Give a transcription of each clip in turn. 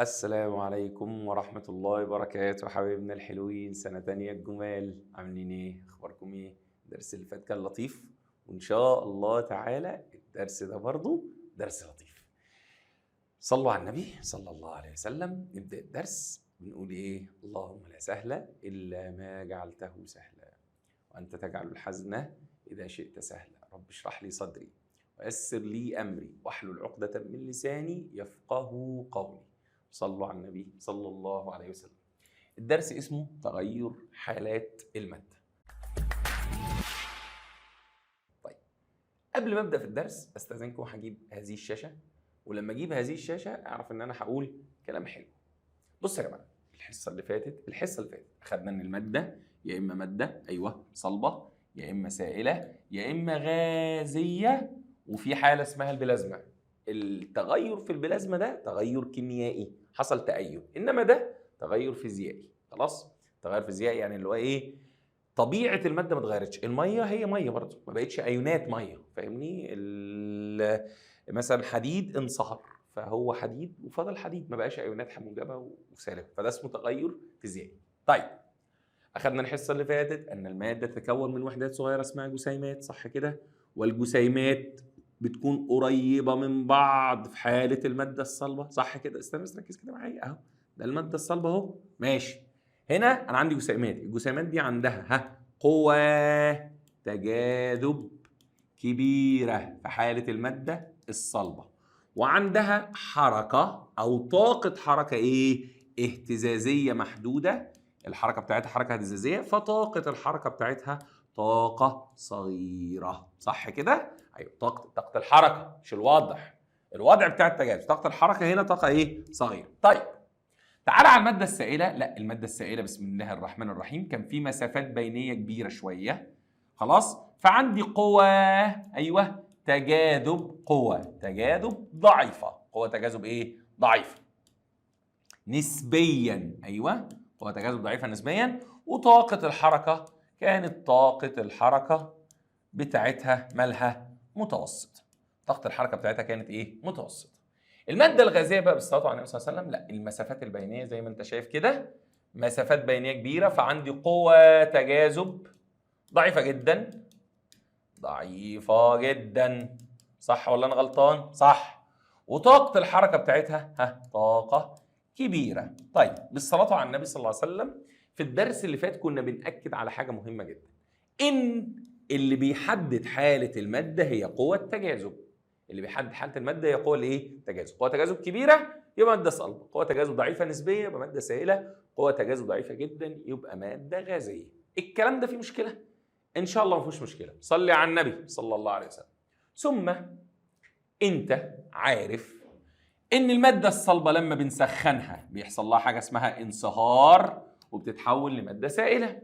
السلام عليكم ورحمة الله وبركاته حبايبنا الحلوين، سنة تانية الجمال، عاملين ايه؟ اخباركم ايه؟ الدرس اللي فات كان لطيف، وان شاء الله تعالى الدرس ده برضو درس لطيف. صلوا على النبي صلى الله عليه وسلم. نبدأ الدرس بنقول ايه؟ اللهم لا سهل إلا ما جعلته سهلا، وأنت تجعل الحزن إذا شئت سهلا. رب اشرح لي صدري ويسر لي أمري واحلل عقدة من لساني يفقه قولي. صلوا على النبي صلى الله عليه وسلم. الدرس اسمه تغير حالات المادة. طيب، قبل ما ابدا في الدرس استاذنكم هجيب هذه الشاشه، ولما اجيب هذه الشاشه اعرف ان انا هقول كلام حلو. بصوا يا جماعه، الحصه اللي فاتت اخذنا ان الماده يا اما ماده صلبه، يا اما سائله، يا اما غازيه، وفي حاله اسمها البلازما. التغير في البلازما ده تغير كيميائي، حصل تأيد، انما ده تغير فيزيائي. خلاص، تغير فيزيائي يعني اللي هو ايه؟ طبيعه الماده ما اتغيرتش، الميه هي ميه برضه، ما بقتش ايونات ميه، فاهمني؟ مثلا حديد انصهر فهو حديد وفضل حديد، ما بقاش ايونات موجبه وسالبه، فده اسمه تغير فيزيائي. طيب، اخذنا الحصه اللي فاتت ان الماده تتكون من وحدات صغيره اسمها جسيمات، صح كده؟ والجسيمات بتكون قريبه من بعض في حاله الماده الصلبه، صح كده؟ استنى بس ركز كده معايا اهو، ده الماده الصلبه اهو، ماشي. هنا انا عندي جسيمات، الجسيمات دي عندها قوى تجاذب كبيره في حاله الماده الصلبه، وعندها حركه او طاقه حركه ايه؟ اهتزازيه محدوده. الحركه بتاعتها حركه اهتزازيه، فطاقه الحركه بتاعتها طاقه صغيره، صح كده؟ ايوه، طاقه الحركه مش الوضع بتاع التجاذب، طاقه الحركه هنا طاقه ايه؟ صغيره. طيب، تعال على الماده السائله. لا، الماده السائله بسم الله الرحمن الرحيم كان في مسافات بينيه كبيره شويه، خلاص؟ فعندي قوه قوه تجاذب ضعيفه، قوه تجاذب ايه؟ ضعيفه نسبيا، قوة تجاذب ضعيفة نسبيا. وطاقة الحركة كانت طاقة الحركة بتاعتها مالها؟ متوسطة. طاقة الحركة بتاعتها كانت ايه؟ متوسطة. المادة الغازية بقى بالصلاة على النبي صلى الله عليه وسلم، لا، المسافات البينية زي ما انت شايف كده، مسافات بينية كبيرة، فعندي قوة تجاذب ضعيفة جدا، ضعيفة جدا، صح ولا انا غلطان؟ صح. وطاقة الحركة بتاعتها طاقة كبيرة. طيب، بالصلاة على النبي صلى الله عليه وسلم، في الدرس اللي فات كنا بنأكد على حاجة مهمة جدا، إن اللي بيحدد حالة المادة هي قوة التجاذب. اللي بيحدد حالة المادة هي قوة الايه؟ التجاذب. قوة تجاذب كبيرة يبقى مادة صلبة، قوة تجاذب ضعيفة نسبية يبقى مادة سائلة، قوة تجاذب ضعيفة جدا يبقى مادة غازية. الكلام ده فيه مشكلة؟ إن شاء الله ما فيهوش مشكلة. صلي على النبي صلى الله عليه وسلم. ثم أنت عارف إن المادة الصلبة لما بنسخنها بيحصل لها حاجة اسمها انصهار وبتتحول لمادة سائلة،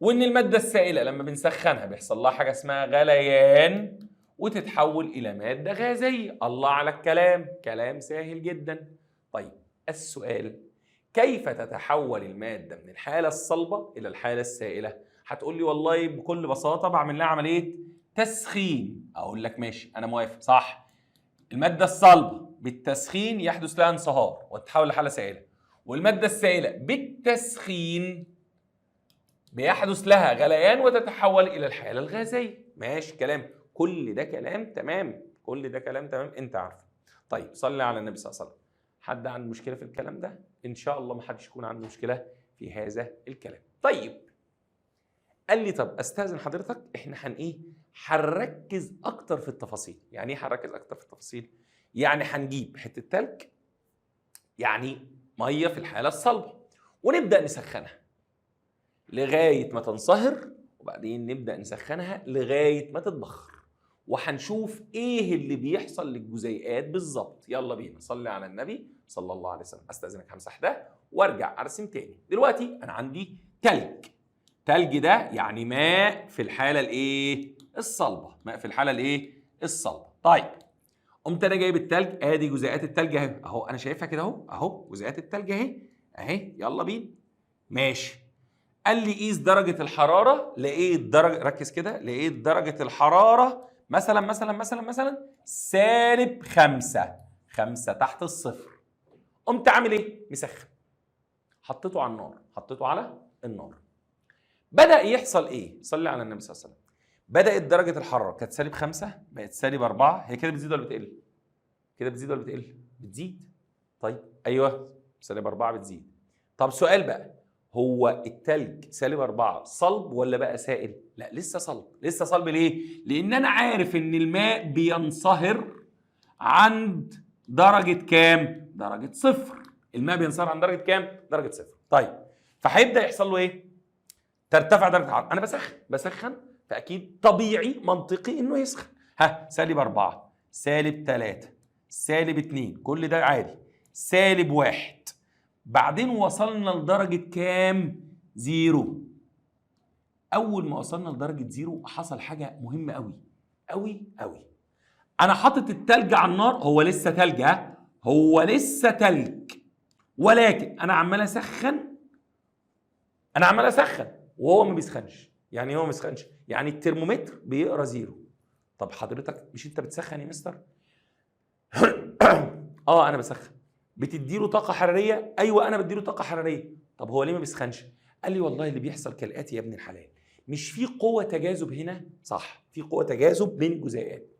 وإن المادة السائلة لما بنسخنها بيحصل لها حاجة اسمها غليان وتتحول إلى مادة غازية. الله على الكلام، كلام سهل جدا. طيب، السؤال: كيف تتحول المادة من الحالة الصلبة إلى الحالة السائلة؟ هتقول لي والله بكل بساطة بعمل لها عملية تسخين. أقول لك ماشي، أنا موافق، صح. المادة الصلبة بالتسخين يحدث لها انصهار وتتحول لحالة سائلة، والمادة السائلة بالتسخين بيحدث لها غليان وتتحول إلى الحالة الغازية. ماشي كلام، كل ده كلام تمام، كل ده كلام تمام، أنت عارفه. طيب، صلي على النبي صلى الله عليه وسلم. حد عنده مشكلة في الكلام ده؟ إن شاء الله ما حدش يكون عنده مشكلة في هذا الكلام. طيب، قال لي طب استاذن حضرتك، احنا هنركز اكتر في التفاصيل. يعني ايه هنركز اكتر في التفاصيل؟ يعني هنجيب حته تلج، يعني ميه في الحاله الصلبه، ونبدا نسخنها لغايه ما تنصهر، وبعدين نبدا نسخنها لغايه ما تتبخر، وهنشوف ايه اللي بيحصل للجزيئات بالظبط. يلا بينا، صلي على النبي صلى الله عليه وسلم. استاذنك همسح ده وارجع ارسم تاني. دلوقتي انا عندي تلج ده يعني ماء في الحاله الايه؟ الصلبه. ماء في الحاله الايه؟ الصلبه. طيب، قمت انا جايب التلج، ادي جزيئات التلج اهو انا شايفها كده اهو جزيئات التلج اهي. يلا بينا، ماشي. قال لي قيس درجه الحراره، لقيت درجه، ركز كده، لقيت درجه الحراره مثلا -5 تحت الصفر. قمت عامل ايه؟ مسخن. حطيته على النار، حطيته على النار. بدأ يحصل ايه؟ صلي على النبي صلى الله عليه وسلم. بدأت درجة الحرارة كانت -5 بقت -4. هي كده بتزيد ولا بتقل؟ كده بتزيد ولا بتقل؟ بتزيد. طيب ايوه -4 بتزيد. طب سؤال بقى، هو التلج -4 صلب ولا بقى سائل؟ لا لسه صلب. لسه صلب ليه؟ لأن أنا عارف إن الماء بينصهر عند درجة كام؟ درجة 0. الماء بينصهر عند درجة كام؟ درجة 0. طيب فهيبدأ يحصل له إيه؟ ترتفع درجة الحرارة. أنا بسخن فأكيد طبيعي منطقي إنه يسخن. ها -4 -3 -2 كل ده عادي. -1 بعدين وصلنا لدرجة كام؟ 0. أول ما وصلنا لدرجة 0 حصل حاجة مهمة أوي أوي أوي. أنا حاطط التلج على النار، هو لسه تلج، هو لسه تلج، ولكن أنا عمال أسخن. وهو ما بيسخنش. يعني إيه هو ما بيسخنش؟ يعني الترمومتر بيقرا 0. طب حضرتك مش أنت بتسخن يا مستر؟ أنا بسخن. بتديله طاقة حرارية؟ أيوة أنا بديله طاقة حرارية. طب هو ليه ما بيسخنش؟ قال لي والله اللي بيحصل كالآتي يا ابن الحلال. مش في قوة تجاذب هنا؟ صح، في قوة تجاذب بين الجزيئات.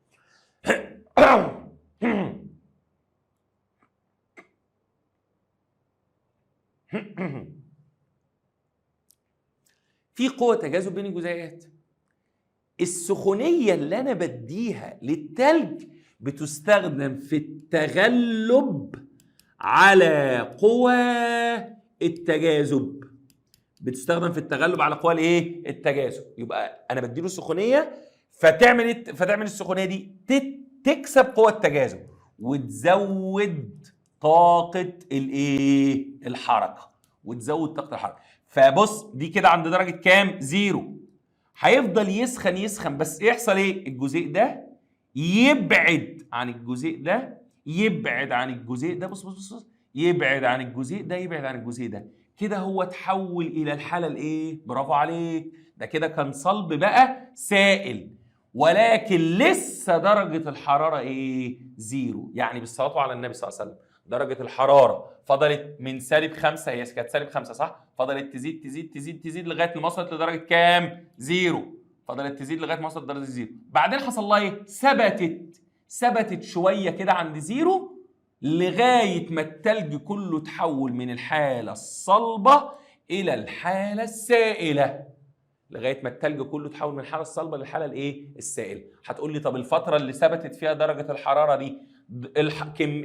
في قوة تجاذب بين الجزيئات. السخونية اللي أنا بديها للتلج بتستخدم في التغلب على قوى التجاذب. بتستخدم في التغلب على قوى الايه؟ التجاذب. يبقى انا بديله السخونيه فتعمل السخونيه دي تكسب قوى التجاذب وتزود طاقه الايه؟ الحركه. وتزود طاقه الحركه. فبص دي كده عند درجه كام؟ 0. هيفضل يسخن بس يحصل ايه؟ الجزيء ده يبعد عن الجزيء ده، يبعد عن الجزيء ده. بص يبعد عن الجزيء ده، يبعد عن الجزيء ده. كده هو تحول الى الحاله الايه؟ برافو عليك، ده كده كان صلب بقى سائل، ولكن لسه درجه الحراره ايه؟ 0. يعني بالصلاه على النبي صلى الله عليه وسلم درجه الحراره فضلت من -5، هي كانت -5 صح؟ فضلت تزيد لغايه ما وصلت لدرجه كام؟ 0. فضلت تزيد لغايه ما وصلت لدرجه 0. بعدين حصل لها ايه؟ ثبتت شويه كده عند 0 لغاية ما التلج كله تحول من الحالة الصلبة إلى الحالة السائلة. لغاية ما التلج كله تحول من الحالة الصلبة للحالة الإيه؟ السائلة. هتقول لي طب الفترة اللي ثبتت فيها درجة الحرارة دي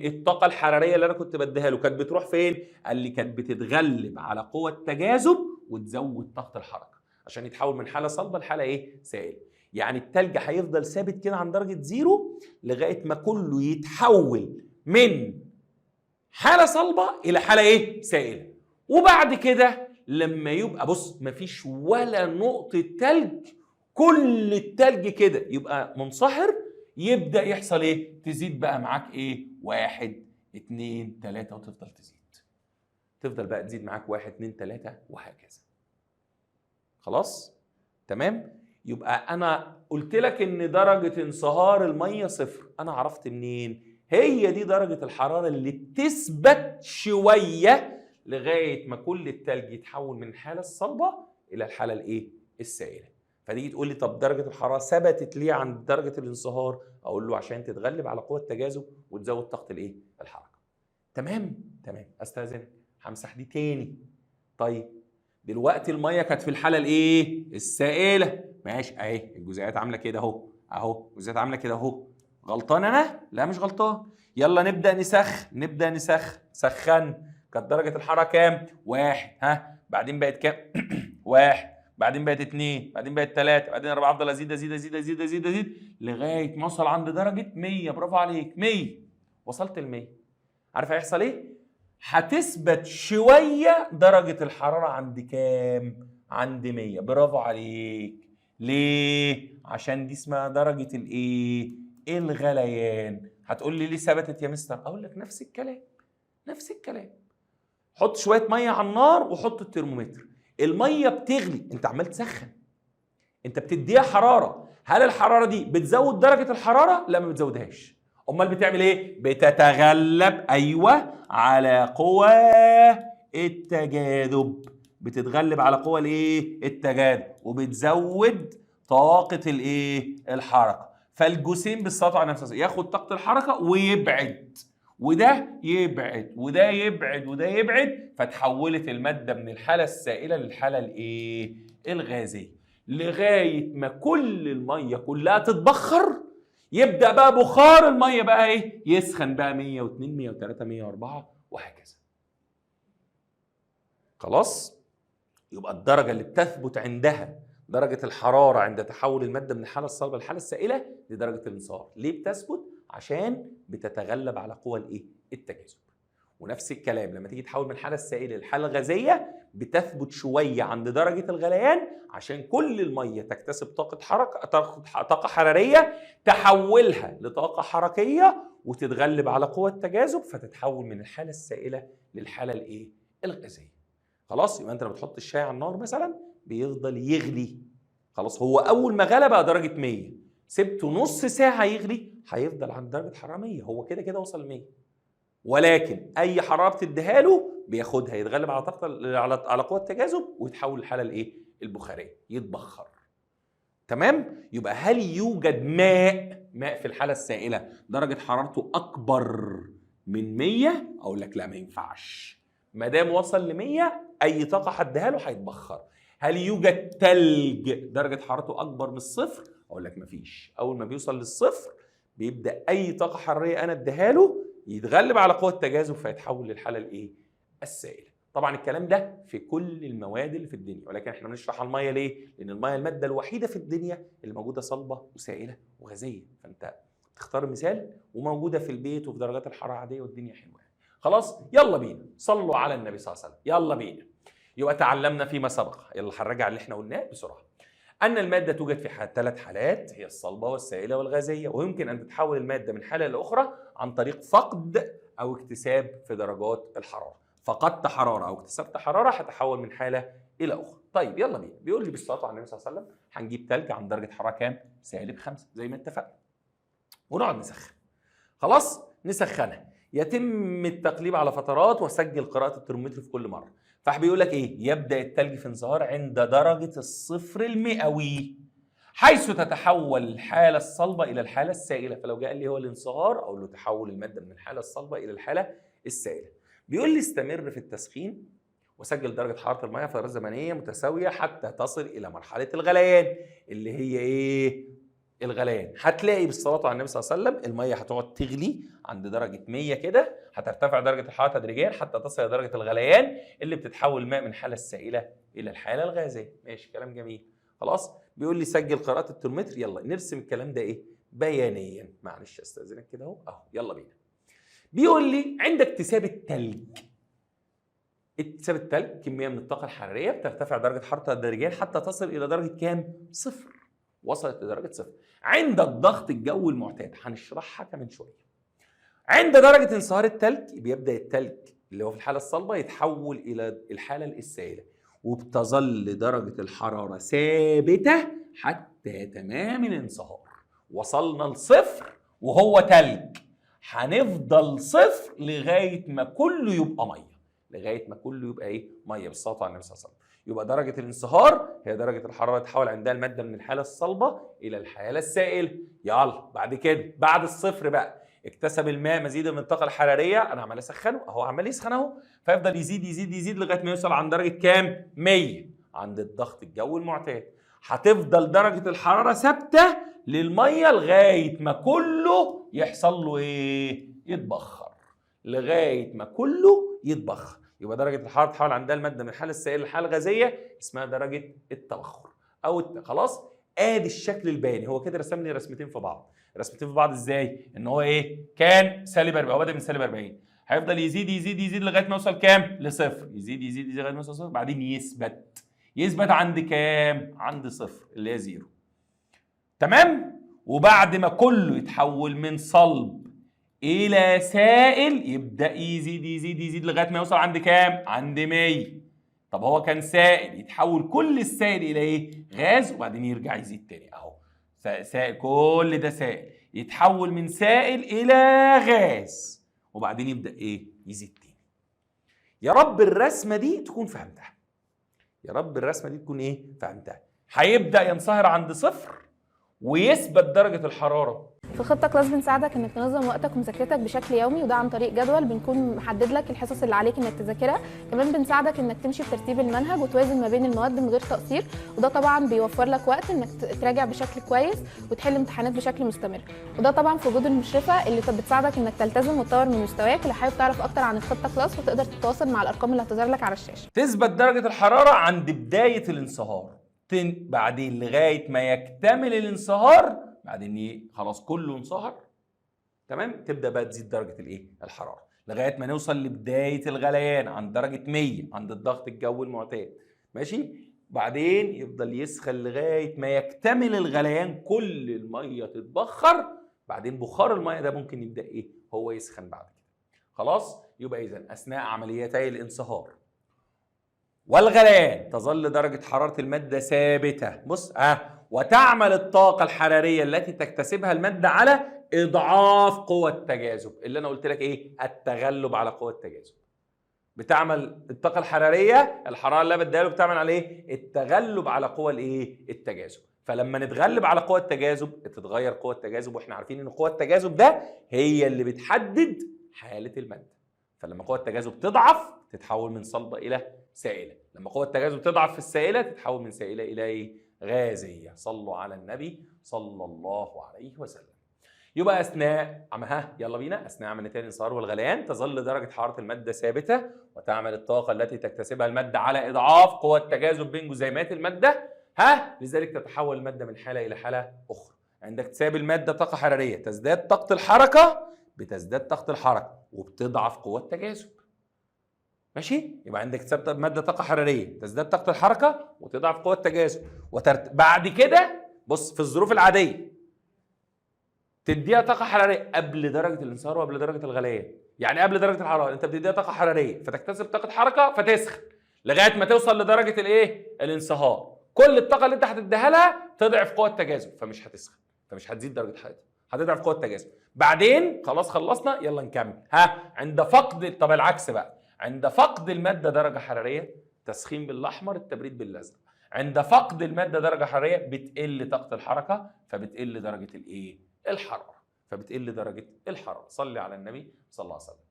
الطاقة الحرارية اللي أنا كنت بديها له كانت بتروح فين؟ قال لي كانت بتتغلب على قوة التجاذب وتزود طاقة الحركة عشان يتحول من حالة صلبة لحالة إيه؟ سائلة. يعني التلج هيفضل ثابت كده عند درجة 0 لغاية ما كله يتحول من حالة صلبة إلى حالة إيه؟ سائلة. وبعد كده لما يبقى بص مفيش ولا نقطة تلج، كل التلج كده يبقى منصهر، يبدأ يحصل إيه؟ تزيد بقى معاك إيه؟ 1 2 3 وتفضل تزيد. تفضل بقى تزيد معاك 1 2 3 وهكذا. خلاص؟ تمام؟ يبقى أنا قلت لك إن درجة انصهار المية 0. أنا عرفت منين؟ هي دي درجة الحرارة اللي بتثبت شوية لغاية ما كل التلج يتحول من الحالة الصلبة إلى الحالة الإيه؟ السائلة. فتيجي تقول لي طب درجة الحرارة ثبتت ليه عند درجة الانصهار؟ أقول له عشان تتغلب على قوة التجاذب وتزود طاقة الإيه؟ الحركة. تمام؟ أستأذنك همسح دي تاني. طيب دلوقتي المية كانت في الحالة الإيه؟ السائلة. ماشي أهي الجزيئات عاملة كده أهو الجزيئات عاملة كده أهو. غلطان أنا؟ لا مش غلطان. يلا نبدأ نسخن. سخن. كانت درجة الحرارة كام؟ 1. بعدين بقت كام؟ 1. بعدين بقت 2. بعدين بقت 3. بعدين 4. أفضل أزيد لغاية ما أوصل عند درجة 100. برافو عليك 100. وصلت ل 100. عارف هيحصل إيه؟ هتثبت شوية درجة الحرارة عند كام؟ عند 100. برافو عليك. ليه؟ عشان دي اسمها درجة الإيه؟ الغليان. هتقول لي ليه ثبتت يا مستر؟ اقول لك نفس الكلام. حط شويه ميه على النار وحط الترمومتر. الميه بتغلي، انت عمال تسخن، انت بتديها حراره. هل الحراره دي بتزود درجه الحراره؟ لا ما بتزودهاش. امال بتعمل ايه؟ بتتغلب، ايوه، على قوى التجاذب. بتتغلب على قوى الايه؟ التجاذب، وبتزود طاقه الايه؟ الحركه. فالجسيم بالسطع على نفسه ياخد طاقه الحركه ويبعد، وده يبعد وده يبعد وده يبعد، فتحولت الماده من الحاله السائله للحاله الايه؟ الغازيه، لغايه ما كل الميه كلها تتبخر. يبدا بقى بخار الميه بقى ايه؟ يسخن بقى 102 103 104 وهكذا. خلاص؟ يبقى الدرجه اللي بتثبت عندها درجه الحراره عند تحول الماده من الحاله الصلبه للحاله السائله دي درجه الانصهار. ليه بتثبت؟ عشان بتتغلب على قوى الايه؟ التجاذب. ونفس الكلام لما تيجي تحول من الحاله السائله للحاله الغازيه بتثبت شويه عند درجه الغليان، عشان كل الميه تكتسب طاقه حركه، طاقه حراريه، تحولها لطاقه حركيه وتتغلب على قوى التجاذب، فتتحول من الحاله السائله للحاله الايه؟ الغازيه. خلاص؟ يبقى انت لما تحط الشاي على النار مثلا بيفضل يغلي. خلاص؟ هو اول ما غلى بقى درجه 100، سبته نص ساعه يغلي هيفضل عند درجه حراره 100، هو كده كده وصل ل 100. ولكن اي حراره بتديها له بياخدها، يتغلب على طاقه على قوه التجاذب ويتحول للحاله الايه؟ البخاريه، يتبخر. تمام؟ يبقى هل يوجد ماء في الحاله السائله درجه حرارته اكبر من 100؟ اقول لك لا، ما ينفعش. ما دام وصل ل 100 اي طاقه هديها له هيتبخر. هل يوجد تلج درجه حرارته اكبر من الصفر؟ اقول لك مفيش. اول ما بيوصل للصفر بيبدا اي طاقه حراريه انا اديها له يتغلب على قوه التجاذب فيتحول للحاله الايه؟ السائله. طبعا الكلام ده في كل المواد اللي في الدنيا، ولكن احنا بنشرح الميه ليه؟ لان الميه الماده الوحيده في الدنيا اللي موجوده صلبه وسائله وغازيه، فانت تختار مثال وموجوده في البيت وفي درجات الحراره عاديه والدنيا حلوه. خلاص؟ يلا بينا صلوا على النبي صلى الله عليه وسلم. يلا بينا. يبقى تعلمنا فيما سبق، يلا هنراجع اللي احنا قلناه بسرعه. أن المادة توجد في 3 حالات، هي الصلبة والسائلة والغازية، ويمكن أن تتحول المادة من حالة لأخرى عن طريق فقد أو اكتساب في درجات الحرارة. فقدت حرارة أو اكتسبت حرارة هتحول من حالة إلى أخرى. طيب يلا بينا. بيقول لي بالصلاة على النبي صلى الله عليه وسلم هنجيب تلج عن درجة حرارة كام؟ -5 زي ما اتفقنا. ونقعد نسخن. خلاص؟ نسخنها. يتم التقليب على فترات وسجل قراءة الترمومتر في كل مرة. فبيقول لك ايه؟ يبدأ التلج في انصهار عند درجة الصفر المئوي، حيث تتحول الحالة الصلبة إلى الحالة السائلة. فلو جاء لي هو الانصهار أقول له تحول المادة من الحالة الصلبة إلى الحالة السائلة. بيقول لي استمر في التسخين وسجل درجة حرارة المياه فترات زمنية متساوية حتى تصل إلى مرحلة الغليان، اللي هي ايه؟ الغليان. هتلاقي بالصلاه على النبي صلى الله عليه وسلم الميه هتقعد تغلي عند درجه 100 كده، هترتفع درجه الحراره تدريجيا حتى تصل الى درجه الغليان اللي بتتحول الماء من الحاله السائله الى الحاله الغازيه. ماشي، كلام جميل. خلاص؟ بيقول لي سجل قراءه الترمومتر. يلا نرسم الكلام ده ايه؟ بيانيا. معلش استاذنك كده اهو يلا بينا. بيقول لي عند اكتساب الثلج، اكتساب الثلج كميه من الطاقه الحراريه بترتفع درجه حرارتها تدريجيا حتى تصل الى درجه كام؟ صفر. وصلت لدرجه صفر عند الضغط الجوي المعتاد، هنشرحها كمان شويه. عند درجه انصهار الثلج بيبدا الثلج اللي هو في الحاله الصلبه يتحول الى الحاله السائله، وبتظل درجه الحراره ثابته حتى تمام الانصهار. وصلنا لصفر وهو ثلج، هنفضل صفر لغايه ما كله يبقى ميه، لغايه ما كله يبقى ايه؟ ميه. بالصلاه على النبي صلى الله عليه وسلم. يبقى درجة الانصهار هي درجة الحرارة تحول عندها المادة من الحالة الصلبة إلى الحالة السائلة. يلا بعد كده بعد الصفر بقى اكتسب الماء مزيدا من الطاقة الحرارية، أنا عمال أسخنه أهو، عمال يسخن أهو، فيفضل يزيد يزيد يزيد لغاية ما يوصل عند درجة كام؟ 100 عند الضغط الجوي المعتاد. هتفضل درجة الحرارة ثابتة للمية لغاية ما كله يحصل له إيه؟ يتبخر. لغاية ما كله يتبخر. يبقى درجة الحرارة تحول عندها المادة من الحالة السائلة للحالة الغازية اسمها درجة التبخر أو خلاص؟ آدي الشكل البياني. هو كده رسم لي رسمتين في بعض. رسمتين في بعض إزاي؟ إن هو إيه؟ كان -40، هو بادئ من -40، هيفضل يزيد يزيد يزيد لغاية ما يوصل كام؟ لصفر. يزيد يزيد يزيد لغاية ما يوصل صفر، بعدين يثبت عند كام؟ عند صفر اللي هي 0. تمام؟ وبعد ما كله يتحول من صلب إلى سائل يبدأ يزيد يزيد يزيد لغاية ما يوصل عند كام؟ عند 100. طب هو كان سائل، يتحول كل السائل إلى إيه؟ غاز، وبعدين يرجع يزيد تاني أهو. سائل، كل ده سائل يتحول من سائل الى غاز، وبعدين يبدا ايه؟ يزيد تاني. يا رب الرسمه دي تكون فهمتها، يا رب الرسمه دي تكون ايه؟ فهمتها. هيبدا ينصهر عند صفر ويثبت درجه الحراره. في خطة كلاس بنساعدك انك تنظم وقتك ومذاكرتك بشكل يومي، وده عن طريق جدول بنكون محدد لك الحصص اللي عليك انك تذاكرها. كمان بنساعدك انك تمشي بترتيب المنهج وتوازن ما بين المواد من غير تقصير، وده طبعا بيوفر لك وقت انك تراجع بشكل كويس وتحل امتحانات بشكل مستمر، وده طبعا في وجود المشرفة اللي بتساعدك انك تلتزم وتطور من مستواك. ولو حابب تعرف اكتر عن الخطة كلاس فتقدر تتواصل مع الارقام اللي هتظهر لك على الشاشة. تثبت درجه الحراره عند بدايه الانصهار، بعدين لغايه ما يكتمل الانصهار، بعدين خلاص كله انصهر تمام، تبدا بقى تزيد درجه الايه؟ الحراره، لغايه ما نوصل لبدايه الغليان عند درجه 100 عند الضغط الجوي المعتاد. ماشي؟ بعدين يفضل يسخن لغايه ما يكتمل الغليان، كل الميه تتبخر، بعدين بخار الميه ده ممكن يبدا ايه؟ هو يسخن بعد كده. خلاص؟ يبقى اذا اثناء عمليتي الانصهار والغليان تظل درجه حراره الماده ثابته. بص وتعمل الطاقه الحراريه التي تكتسبها الماده على اضعاف قوى التجاذب، اللي انا قلت لك ايه؟ التغلب على قوى التجاذب. بتعمل الطاقه الحراريه، الحراره اللي بديها له بتعمل على ايه؟ التغلب على قوى الايه؟ التجاذب. فلما نتغلب على قوى التجاذب تتغير قوى التجاذب، واحنا عارفين ان قوى التجاذب ده هي اللي بتحدد حاله الماده. فلما قوى التجاذب تضعف تتحول من صلبه الى سائله، لما قوى التجاذب تضعف في السائله تتحول من سائله الى ايه؟ غازيه. صلوا على النبي صلى الله عليه وسلم. يبقى اثناء يلا بينا، اثناء عمليتي الانصهار والغليان تظل درجه حراره الماده ثابته، وتعمل الطاقه التي تكتسبها الماده على اضعاف قوى التجاذب بين جزيئات الماده. لذلك تتحول الماده من حاله الى حاله اخرى. عند اكتساب الماده طاقه حراريه تزداد طاقه الحركه، بتزداد طاقه الحركه وبتضعف قوى التجاذب. ماشي؟ يبقى عندك اكتساب ماده طاقه حراريه تزداد طاقه الحركه وتضعف قوى التجاذب، بعد كده بص في الظروف العاديه تديها طاقه حراريه قبل درجه الانصهار وقبل درجه الغليان. يعني قبل درجه الحراره انت بتديها طاقه حراريه فتكتسب طاقه حركه فتسخن لغايه ما توصل لدرجه الايه؟ الانصهار. كل الطاقه اللي انت هتديها لها تضعف قوه التجاذب، فمش هتسخن، فمش هتزيد درجه حرارتها، هتضعف قوه التجاذب. بعدين خلاص خلصنا، يلا نكمل. عند فقد، طب العكس بقى، عند فقد الماده درجه حراريه، تسخين بالاحمر، التبريد بالازرق. عند فقد الماده درجه حراريه بتقل طاقه الحركه، فبتقل درجه الايه؟ الحراره، فبتقل درجه الحراره. صلي على النبي صلى الله عليه وسلم.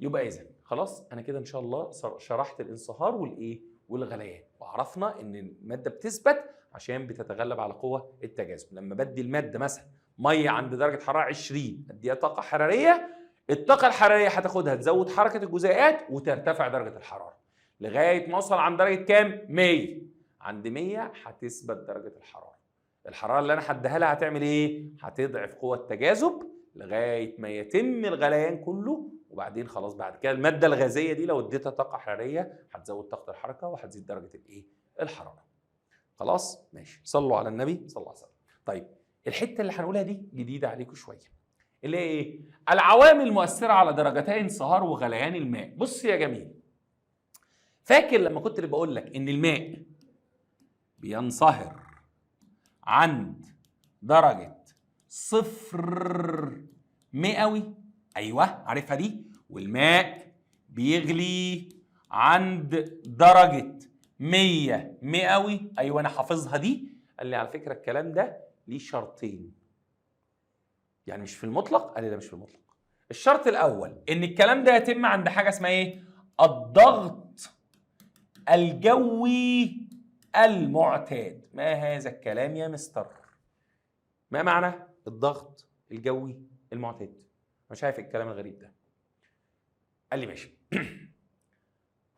يبقى اذا خلاص انا كده ان شاء الله شرحت الانصهار والايه؟ والغليان، وعرفنا ان الماده بتثبت عشان بتتغلب على قوه التجاذب. لما بدي الماده مثلا ميه عند درجه حراره 20 اديها طاقه حراريه، الطاقه الحراريه هتاخدها تزود حركه الجزيئات وترتفع درجه الحراره لغايه ما اوصل عند درجه كام؟ 100. عند 100 هتثبت درجه الحراره. الحراره اللي انا هديها لها هتعمل ايه؟ هتضعف قوه التجاذب لغايه ما يتم الغليان كله، وبعدين خلاص بعد كده الماده الغازيه دي لو اديتها طاقه حراريه هتزود طاقه الحركه وهتزيد درجه الايه؟ الحراره. خلاص؟ ماشي. صلوا على النبي صلى الله عليه وسلم. طيب الحته اللي هنقولها دي جديده عليكم شويه، اللي هي ايه؟ العوامل المؤثره على درجتي انصهار وغليان الماء. بص يا جميل، فاكر لما كنت بقول لك ان الماء بينصهر عند درجه صفر مئوي؟ ايوه عارفها دي. والماء بيغلي عند درجه 100 مئوي؟ ايوه انا حافظها دي. قال لي على فكره الكلام ده ليه شرطين، يعني مش في المطلق. قال لي لا مش في المطلق. الشرط الاول ان الكلام ده يتم عند حاجه اسمها ايه؟ الضغط الجوي المعتاد. ما هذا الكلام يا مستر؟ ما معنى الضغط الجوي المعتاد؟ مش شايف الكلام الغريب ده. قال لي ماشي.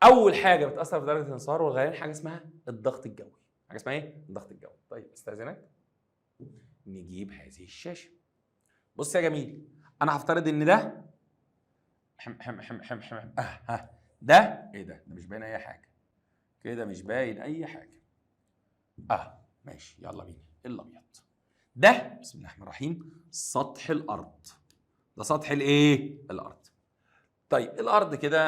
اول حاجه بتاثر في درجه الانصهار والغليان حاجه اسمها الضغط الجوي. حاجه اسمها ايه؟ الضغط الجوي. طيب استاذنك نجيب هذه الشاشه. بص يا جميل، انا هفترض ان ده ده ايه؟ ده مش باين اي حاجه كده، مش باين اي حاجه. ماشي يلا بينا. الابيض ده بسم الله الرحمن الرحيم سطح الارض. ده سطح الايه؟ الارض. طيب الارض كده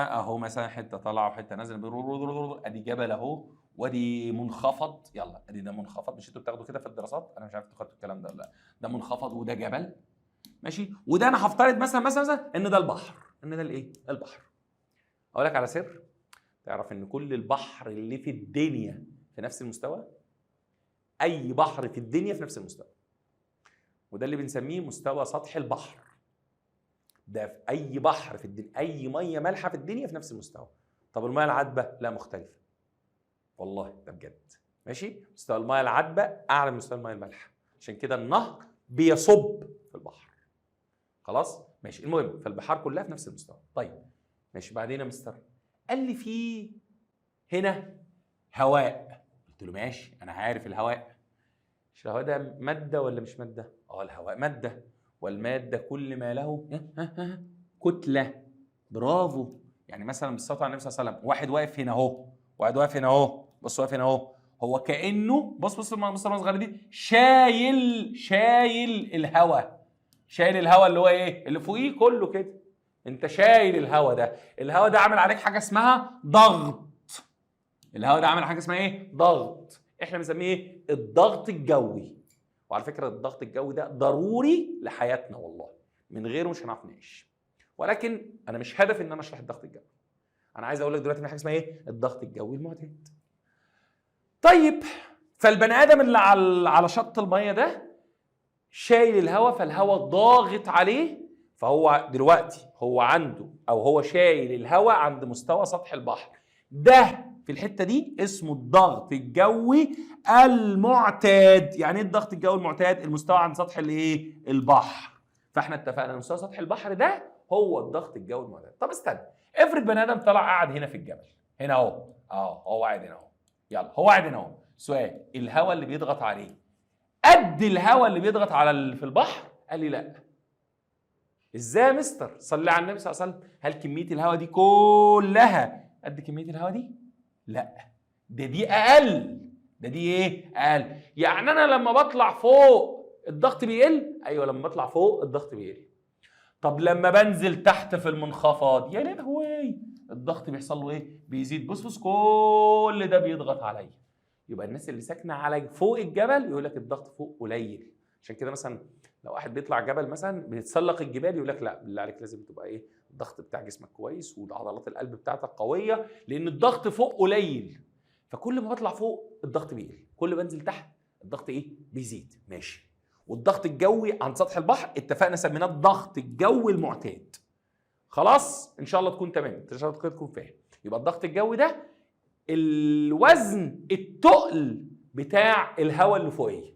اهو مثلا حته طالعه وحته نازله، ادي جبل اهو وادي منخفض، يلا ادي ده منخفض، مش انتوا بتاخدوا كده في الدراسات؟ انا مش عارف انتوا خدتوا الكلام ده ولا لا. ده منخفض وده جبل، ماشي، وده انا هفترض مثلا ان ده البحر، ان ده الايه؟ البحر. اقول لك على سر، تعرف ان كل البحر اللي في الدنيا في نفس المستوى؟ اي بحر في الدنيا في نفس المستوى، وده اللي بنسميه مستوى سطح البحر. ده في اي بحر في الدنيا، اي ميه مالحه في الدنيا في نفس المستوى. طب الميه العذبه لا، مختلفه، والله ده بجد، ماشي. مستوى الميه العذبه اعلى من مستوى الميه المالحه، عشان كده النهر بيصب في البحر. خلاص ماشي. المهم فالبحار كلها في نفس المستوى. طيب ماشي، بعدين يا مستر قال لي في هنا هواء. قلت له ماشي انا عارف الهواء. مش الهواء ده ماده ولا مش ماده؟ الهواء ماده، والماده كل ما له كتله. برافو. يعني مثلا بالصلاه على النبي صلى الله عليه وسلم، واحد واقف هنا اهو، واحد واقف هنا اهو، بص واقف هنا اهو، هو كانه بص المنظر الصغيره دي، شايل الهواء، شايل الهواء اللي هو ايه؟ اللي فوقيه كله كده. انت شايل الهواء ده، الهواء ده عامل عليك حاجه اسمها ضغط. الهواء ده عامل حاجه اسمها ايه؟ ضغط. احنا بنسميه ايه؟ الضغط الجوي. وعلى فكره الضغط الجوي ده ضروري لحياتنا والله، من غيره مش هنعرف نعيش. ولكن انا مش هدفي ان انا اشرح الضغط الجوي، انا عايز اقول لك دلوقتي ان حاجه اسمها ايه؟ الضغط الجوي المعتاد. طيب فالبني ادم اللي على شط الميه ده شايل الهواء، فالهواء ضاغط عليه، فهو دلوقتي هو عنده او هو شايل الهواء عند مستوى سطح البحر. ده في الحته دي اسمه الضغط الجوي المعتاد. يعني ايه الضغط الجوي المعتاد؟ المستوى عند سطح الايه؟ البحر. فاحنا اتفقنا ان مستوى سطح البحر ده هو الضغط الجوي المعتاد. طب استنى، افرض بني ادم طلع قاعد هنا في الجبل، هنا اهو، هو قاعد هنا اهو، يلا هو قاعد هنا اهو. سؤال، الهواء اللي بيضغط عليه قد الهواء اللي بيضغط على اللي في البحر؟ قال لي لا. ازاي يا مستر؟ صلي على النبي صلى الله عليه وسلم. هل كميه الهواء دي كلها قد كميه الهواء دي؟ لا، دي اقل. دي ايه؟ اقل. يعني انا لما بطلع فوق الضغط بيقل؟ ايوه لما بطلع فوق الضغط بيقل. طب لما بنزل تحت في المنخفض، يا لهوي، الضغط بيحصل له ايه؟ بيزيد. بص كل ده بيضغط عليا. يبقى الناس اللي ساكنه على فوق الجبل يقول لك الضغط فوق قليل. عشان كده مثلا لو واحد بيطلع جبل مثلا بيتسلق الجبال، يقول لك لا بالله عليك لازم تبقى ايه؟ الضغط بتاع جسمك كويس وعضلات القلب بتاعتك قويه، لان الضغط فوق قليل. فكل ما بطلع فوق الضغط بيقل، كل ما بنزل تحت الضغط ايه؟ بيزيد. ماشي. والضغط الجوي عند سطح البحر اتفقنا سميناه الضغط الجوي المعتاد. خلاص ان شاء الله تكون تمام، ان شاء الله تكون فاهم. يبقى الضغط الجوي ده الوزن التقل بتاع الهواء اللي فوقيه.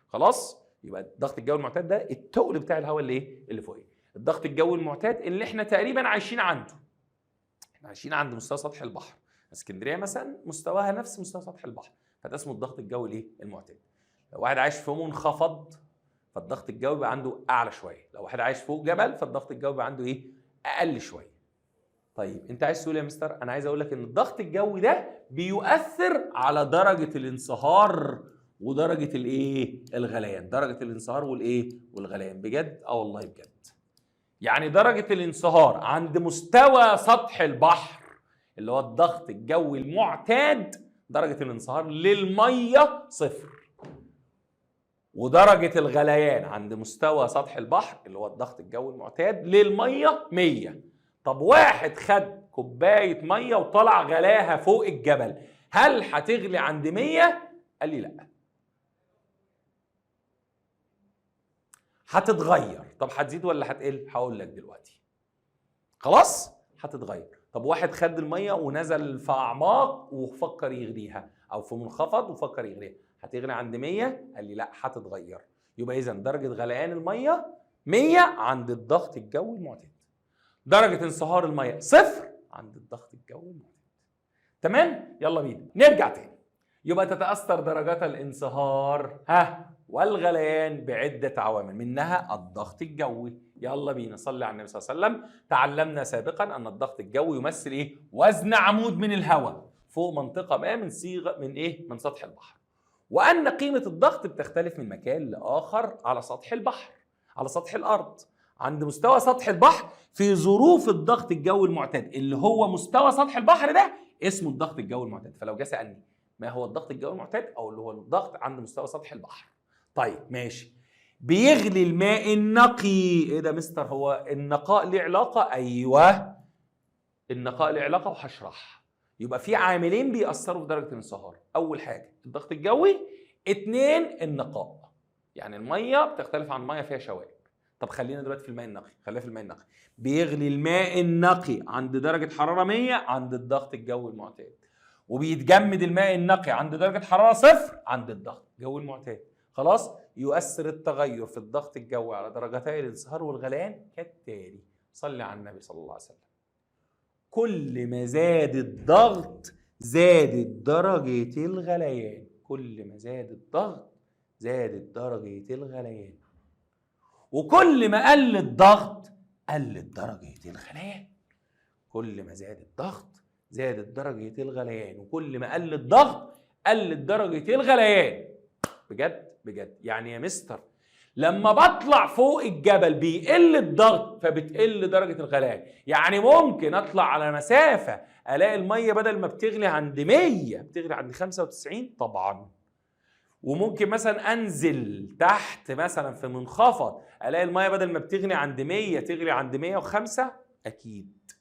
خلاص؟ يبقى الضغط الجوي المعتاد ده التقل بتاع الهواء اللي ايه؟ اللي فوقيه. الضغط الجوي المعتاد اللي احنا تقريبا عايشين عنده. احنا عايشين عند مستوى سطح البحر. اسكندريه مثلا مستواها نفس مستوى سطح البحر، فده اسمه الضغط الجوي الايه؟ المعتاد. لو واحد عايش في منخفض فالضغط الجوي بقى عنده اعلى شويه، لو واحد عايش فوق جبل فالضغط الجوي بقى عنده ايه؟ اقل شويه. طيب انت عايز تقول يا مستر؟ انا عايز اقول لك ان الضغط الجوي ده بيؤثر على درجه الانصهار ودرجه الايه؟ الغليان. درجه الانصهار والايه؟ والغليان. بجد؟ والله بجد. يعني درجه الانصهار عند مستوى سطح البحر اللي هو الضغط الجوي المعتاد، درجه الانصهار للميه 0، ودرجه الغليان عند مستوى سطح البحر اللي هو الضغط الجوي المعتاد للميه 100. طب واحد خد كوبايه ميه وطلع غلاها فوق الجبل، هل هتغلي عند 100؟ قال لي لا، هتتغير. طب هتزيد ولا هتقل؟ هقول لك دلوقتي. خلاص؟ هتتغير. طب واحد خد الميه ونزل في اعماق وفكر يغليها، او في منخفض وفكر يغليها، هتغلي عند 100؟ قال لي لا، هتتغير. يبقى اذا درجه غليان الميه 100 عند الضغط الجوي المعتاد، درجه انصهار الميه 0 عند الضغط الجوي المعتاد. تمام؟ يلا بينا نرجع تاني. يبقى تتاثر درجات الانصهار والغليان بعده عوامل، منها الضغط الجوي. يلا بينا صلي على النبي صلى الله عليه وسلم. تعلمنا سابقا ان الضغط الجوي يمثل ايه؟ وزن عمود من الهواء فوق منطقه ما من صيغه من ايه؟ من سطح البحر. وان قيمه الضغط بتختلف من مكان لاخر على سطح البحر، على سطح الارض. عند مستوى سطح البحر في ظروف الضغط الجوي المعتاد، اللي هو مستوى سطح البحر ده اسمه الضغط الجوي المعتاد. فلو جه سالني ما هو الضغط الجوي المعتاد، او اللي هو الضغط عند مستوى سطح البحر. طيب ماشي. بيغلي الماء النقي. ايه ده مستر، هو النقاء ليه علاقه؟ ايوه النقاء ليه علاقه وهشرح. يبقى في عاملين بيأثروا في درجه الانصهار. اول حاجه الضغط الجوي، 2 النقاء. يعني الميه بتختلف عن ميه فيها شوائب. طب خلينا دلوقتي في الماء النقي، خلينا في الماء النقي. بيغلي الماء النقي عند درجه حراره 100 عند الضغط الجوي المعتاد، وبيتجمد الماء النقي عند درجه حراره 0 عند الضغط الجوي المعتاد. خلاص. يؤثر التغير في الضغط الجوي على درجتي الانصهار والغليان كالتالي. صلي على النبي صلى الله عليه وسلم. كل ما زاد الضغط زادت درجة الغليان. كل ما زاد الضغط زادت درجة الغليان. وكل ما قل الضغط قلت درجة الغليان. كل ما زاد الضغط زادت درجة الغليان، وكل ما قل الضغط قلت درجة الغليان. بجد بجد. يعني يا مستر لما بطلع فوق الجبل بيقل الضغط فبتقل درجة الغليان. يعني ممكن اطلع على مسافة الاقي المية بدل ما بتغلي عند 100 بتغلي عند 95 طبعا. وممكن مثلا انزل تحت مثلا في منخفض الاقي المية بدل ما بتغلي عند 100 تغلي عند 105 اكيد.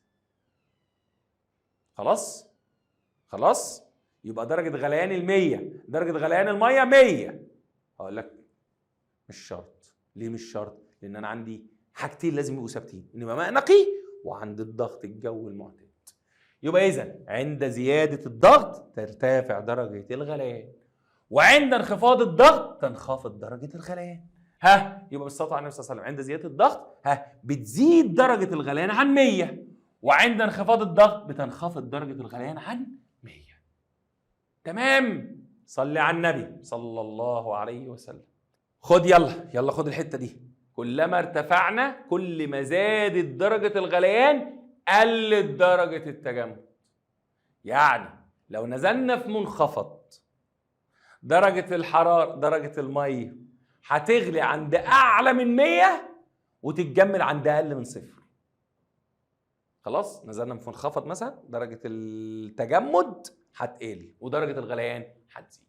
خلاص يبقى درجة غليان المية، درجة غليان المية 100. هقول لك مش شرط. ليه مش شرط؟ لأن أنا عندي حاجتين لازم يبقوا ثابتين، إن ماء نقي وعند الضغط الجوي المعتاد. يبقى إذا عند زيادة الضغط ترتفع درجة الغليان، وعند انخفاض الضغط تنخفض درجة الغليان. يبقى بالصلاة على النبي صلى الله عليه وسلم عند زيادة الضغط بتزيد درجة الغليان عن 100، وعند انخفاض الضغط بتنخفض درجة الغليان عن 100. تمام؟ صلي على النبي صلى الله عليه وسلم. خد يلا خد الحتة دي. كلما ارتفعنا كل ما زادت درجة الغليان قلت درجة التجمد. يعني لو نزلنا في منخفض درجة الحرارة، درجة المية هتغلي عند أعلى من 100 وتتجمد عند أقل من 0. خلاص نزلنا في منخفض مثلا درجة التجمد هتقل ودرجة الغليان هتزيد.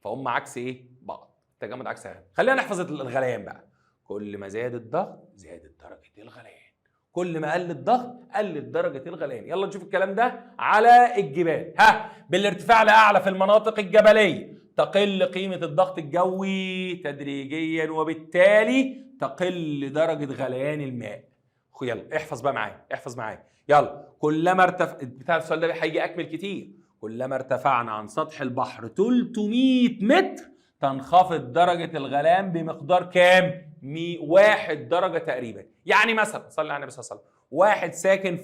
فهم عكس ايه؟ بعض. التجمد عكس الغليان. خلينا نحفظ الغليان بقى. كل ما زاد الضغط زادت درجة الغليان، كل ما قل الضغط قلت درجة الغليان. يلا نشوف الكلام ده على الجبال. بالارتفاع لأعلى في المناطق الجبلية تقل قيمة الضغط الجوي تدريجيا، وبالتالي تقل درجة غليان الماء. يلا احفظ بقى معايا، احفظ معايا. يلا كلما بتاع السؤال ده هيجي اكمل كتير. كلما ارتفعنا عن سطح البحر 300 متر تنخفض درجة الغليان بمقدار كام؟ 1 درجة تقريبا. يعني مثلا صلي على النبي صلى الله عليه وسلم، واحد ساكن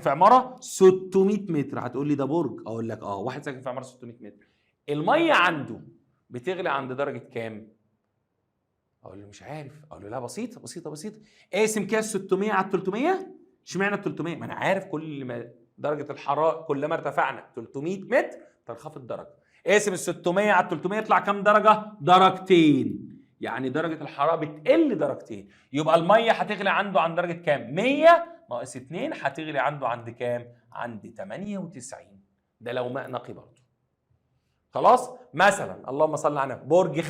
في عمارة 600 متر. هتقول لي ده برج، اقول لك واحد ساكن في عمارة 600 متر. المية عنده بتغلي عند درجة كام؟ اقول له مش عارف. اقول له لا بسيطة بسيطة بسيطة. اقسم كده 600 على 300. اشمعنى 300؟ ما انا عارف كل ما درجة الحرارة كلما ارتفعنا 300 متر تنخفض درجة. اقسم ال 600 على 300 يطلع كام درجة؟ درجتين. يعني درجة الحرارة بتقل درجتين. يبقى المية هتغلي عنده عند درجة كام؟ 100 ناقص 2 هتغلي عنده عند كام؟ عند 98. ده لو ماء نقي برضه. خلاص؟ مثلا اللهم صل على النبي، برج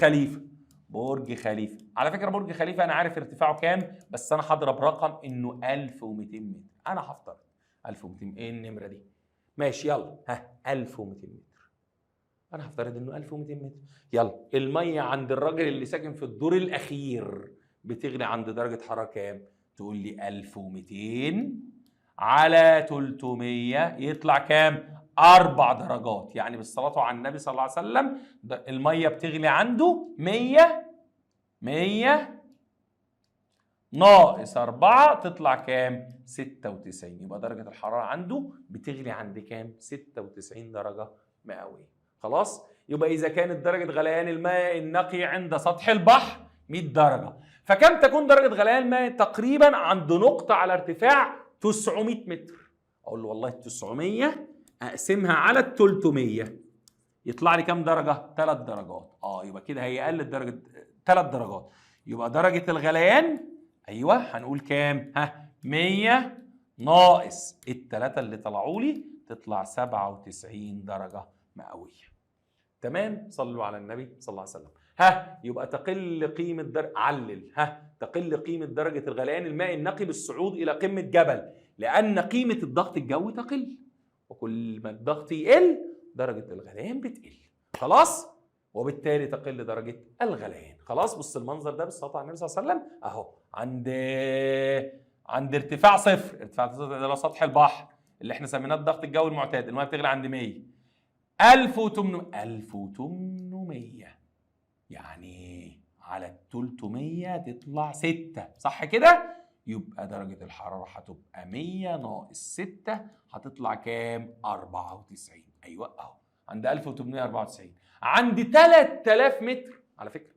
خليفة. على فكرة برج خليفة أنا عارف ارتفاعه كام، بس أنا هضرب رقم إنه 1200 متر. أنا هفترض 1200. إيه النمرة دي؟ ماشي يلا 1200 متر. أنا هفترض إنه 1200 متر. يلا المية عند الراجل اللي ساكن في الدور الأخير بتغلي عند درجة حرارة كام؟ تقول لي 1200 على 300 يطلع كام؟ 4 درجات. يعني بالصلاة على النبي صلى الله عليه وسلم المية بتغلي عنده 100 ناقص 4 تطلع كام؟ 96. يبقى درجة الحرارة عنده بتغلي عند كام؟ 96 درجة مئوية. خلاص؟ يبقى إذا كانت درجة غليان الماء النقي عند سطح البحر 100 درجة، فكم تكون درجة غليان الماء؟ تقريبا عند نقطة على ارتفاع 900 متر. أقول له والله 900 أقسمها على 300 يطلع لي كام درجة؟ 3 درجات. يبقى كده هي قلت درجة 3 درجات. يبقى درجة الغليان ايوه هنقول كام؟ 100 ناقص الثلاثة اللي طلعوا لي تطلع 97 درجة مئوية. تمام؟ صلوا على النبي صلى الله عليه وسلم. يبقى تقل قيمة علل تقل قيمة درجة الغليان المائي النقي بالصعود إلى قمة جبل، لأن قيمة الضغط الجوي تقل، وكل ما الضغط يقل درجة الغليان بتقل. خلاص؟ وبالتالي تقل درجة الغليان. خلاص؟ بص المنظر ده بالصلاة على النبي صلى الله عليه وسلم أهو عند ارتفاع صفر، ارتفاع صفر إلى سطح البحر اللي احنا سميناه الضغط الجوي المعتاد، المياه بتغلي عند 100 1800 يعني على 300 تطلع 6 صح كده؟ يبقى درجة الحرارة هتبقى 100 ناقص 6 هتطلع كام؟ 94. ايوه اهو عند 1894. عند 3000 متر على فكرة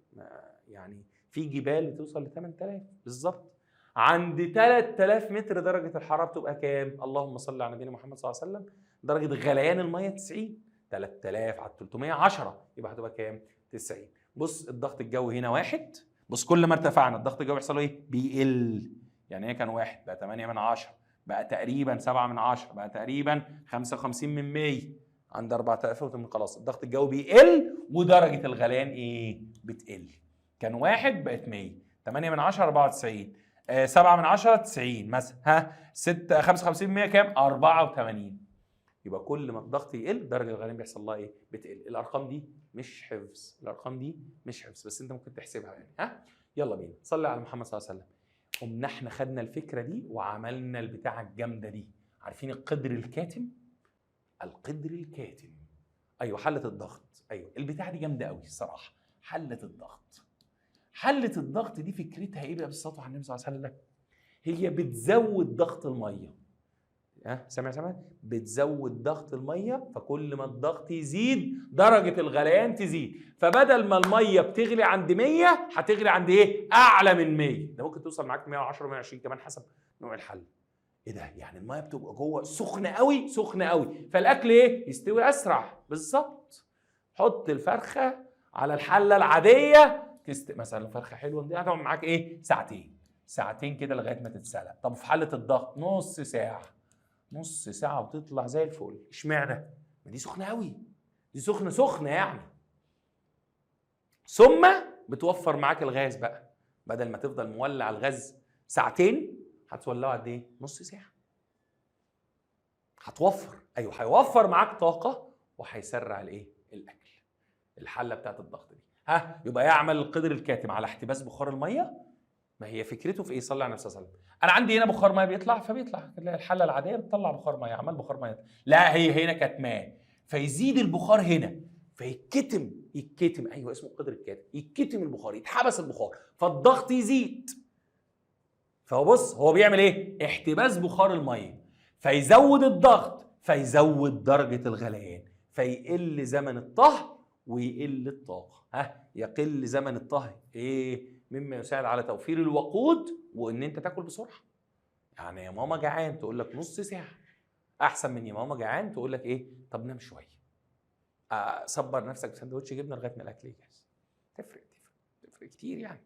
يعني في جبال بتوصل ل 8000 بالظبط. عند 3000 متر درجة الحرارة بتبقى كام؟ اللهم صل على نبينا محمد صلى الله عليه وسلم. درجة غليان المية 90. 3000 على 300 10 يبقى هتبقى كام؟ 90. بص الضغط الجوي هنا 1. بص كل ما ارتفعنا الضغط الجوي بيحصل ايه؟ بيقل. يعني هي كان 1 بقى 8 من 10 بقى تقريبا 7 من 10 بقى تقريبا 55 من 100. عند 4000 خلاص الضغط الجوي بيقل ودرجة الغليان ايه؟ بتقل. كان 1 بقت 100. 8 من 10 94. 7 من 10 90 مثلا 6 55 من 100 كام؟ 84. يبقى كل ما الضغط يقل درجه الغليان بيحصل لها ايه؟ بتقل. الارقام دي مش حفظ، الارقام دي مش حفظ، بس انت ممكن تحسبها يعني. يلا بينا صلي على محمد صلى الله عليه وسلم. قمنا احنا خدنا الفكره دي وعملنا البتاعه الجامده دي. عارفين القدر الكاتم؟ القدر الكاتم ايوه حله الضغط. ايوه البتاعه دي جامده قوي الصراحه. حله الضغط. حله الضغط دي فكرتها ايه بقى بالصلاه على النبي صلى الله عليه وسلم؟ هي بتزود ضغط الميه. سامع بتزود ضغط الميه، فكل ما الضغط يزيد درجه الغليان تزيد، فبدل ما الميه بتغلي عند 100 هتغلي عند ايه؟ اعلى من 100. ده ممكن توصل معاك 110 120 كمان حسب نوع الحل. ايه ده؟ يعني الميه بتبقى جوه سخنه قوي سخنه قوي، فالاكل ايه؟ يستوي اسرع. بالظبط. حط الفرخه على الحله العاديه مثلا فرخه حلوه دي هتقعد معاك ايه؟ ساعتين كده لغايه ما تتسلق. طب في حاله الضغط نص ساعه وتطلع زي الفل. اشمعنى؟ ما دي سخنه قوي، دي سخنه يعني. ثم بتوفر معاك الغاز بقى، بدل ما تفضل مولع الغاز ساعتين هتولعه قد ايه؟ نص ساعه. هتوفر. ايوه هيوفر معاك طاقه وهيسرع الايه؟ الاكل. الحله بتاعت الضغط دي. يبقى يعمل القدر الكاتم على احتباس بخار الميه. ما هي فكرته في ايه؟ صلى على النبي صلى الله عليه وسلم. انا عندي هنا بخار ميه بيطلع فبيطلع الحله العاديه بتطلع بخار ميه، عمال بخار ميه. لا هي هنا كاتماه فيزيد البخار هنا فيتكتم. ايوه اسمه القدر الكاتم. يتكتم البخار، يتحبس البخار فالضغط يزيد. فهو بص هو بيعمل ايه؟ احتباس بخار الميه فيزود الضغط فيزود درجه الغليان فيقل زمن الطهي ويقل الطاقه. يقل زمن الطهي ايه؟ مما يساعد على توفير الوقود وان انت تاكل بسرعه. يعني يا ماما جعان تقول لك نص ساعه، احسن من يا ماما جعان تقول لك ايه؟ طب نام شويه. صبر نفسك بسندوتش جبنه لغايه ما الاكل يجهز. تفرق كتير يعني.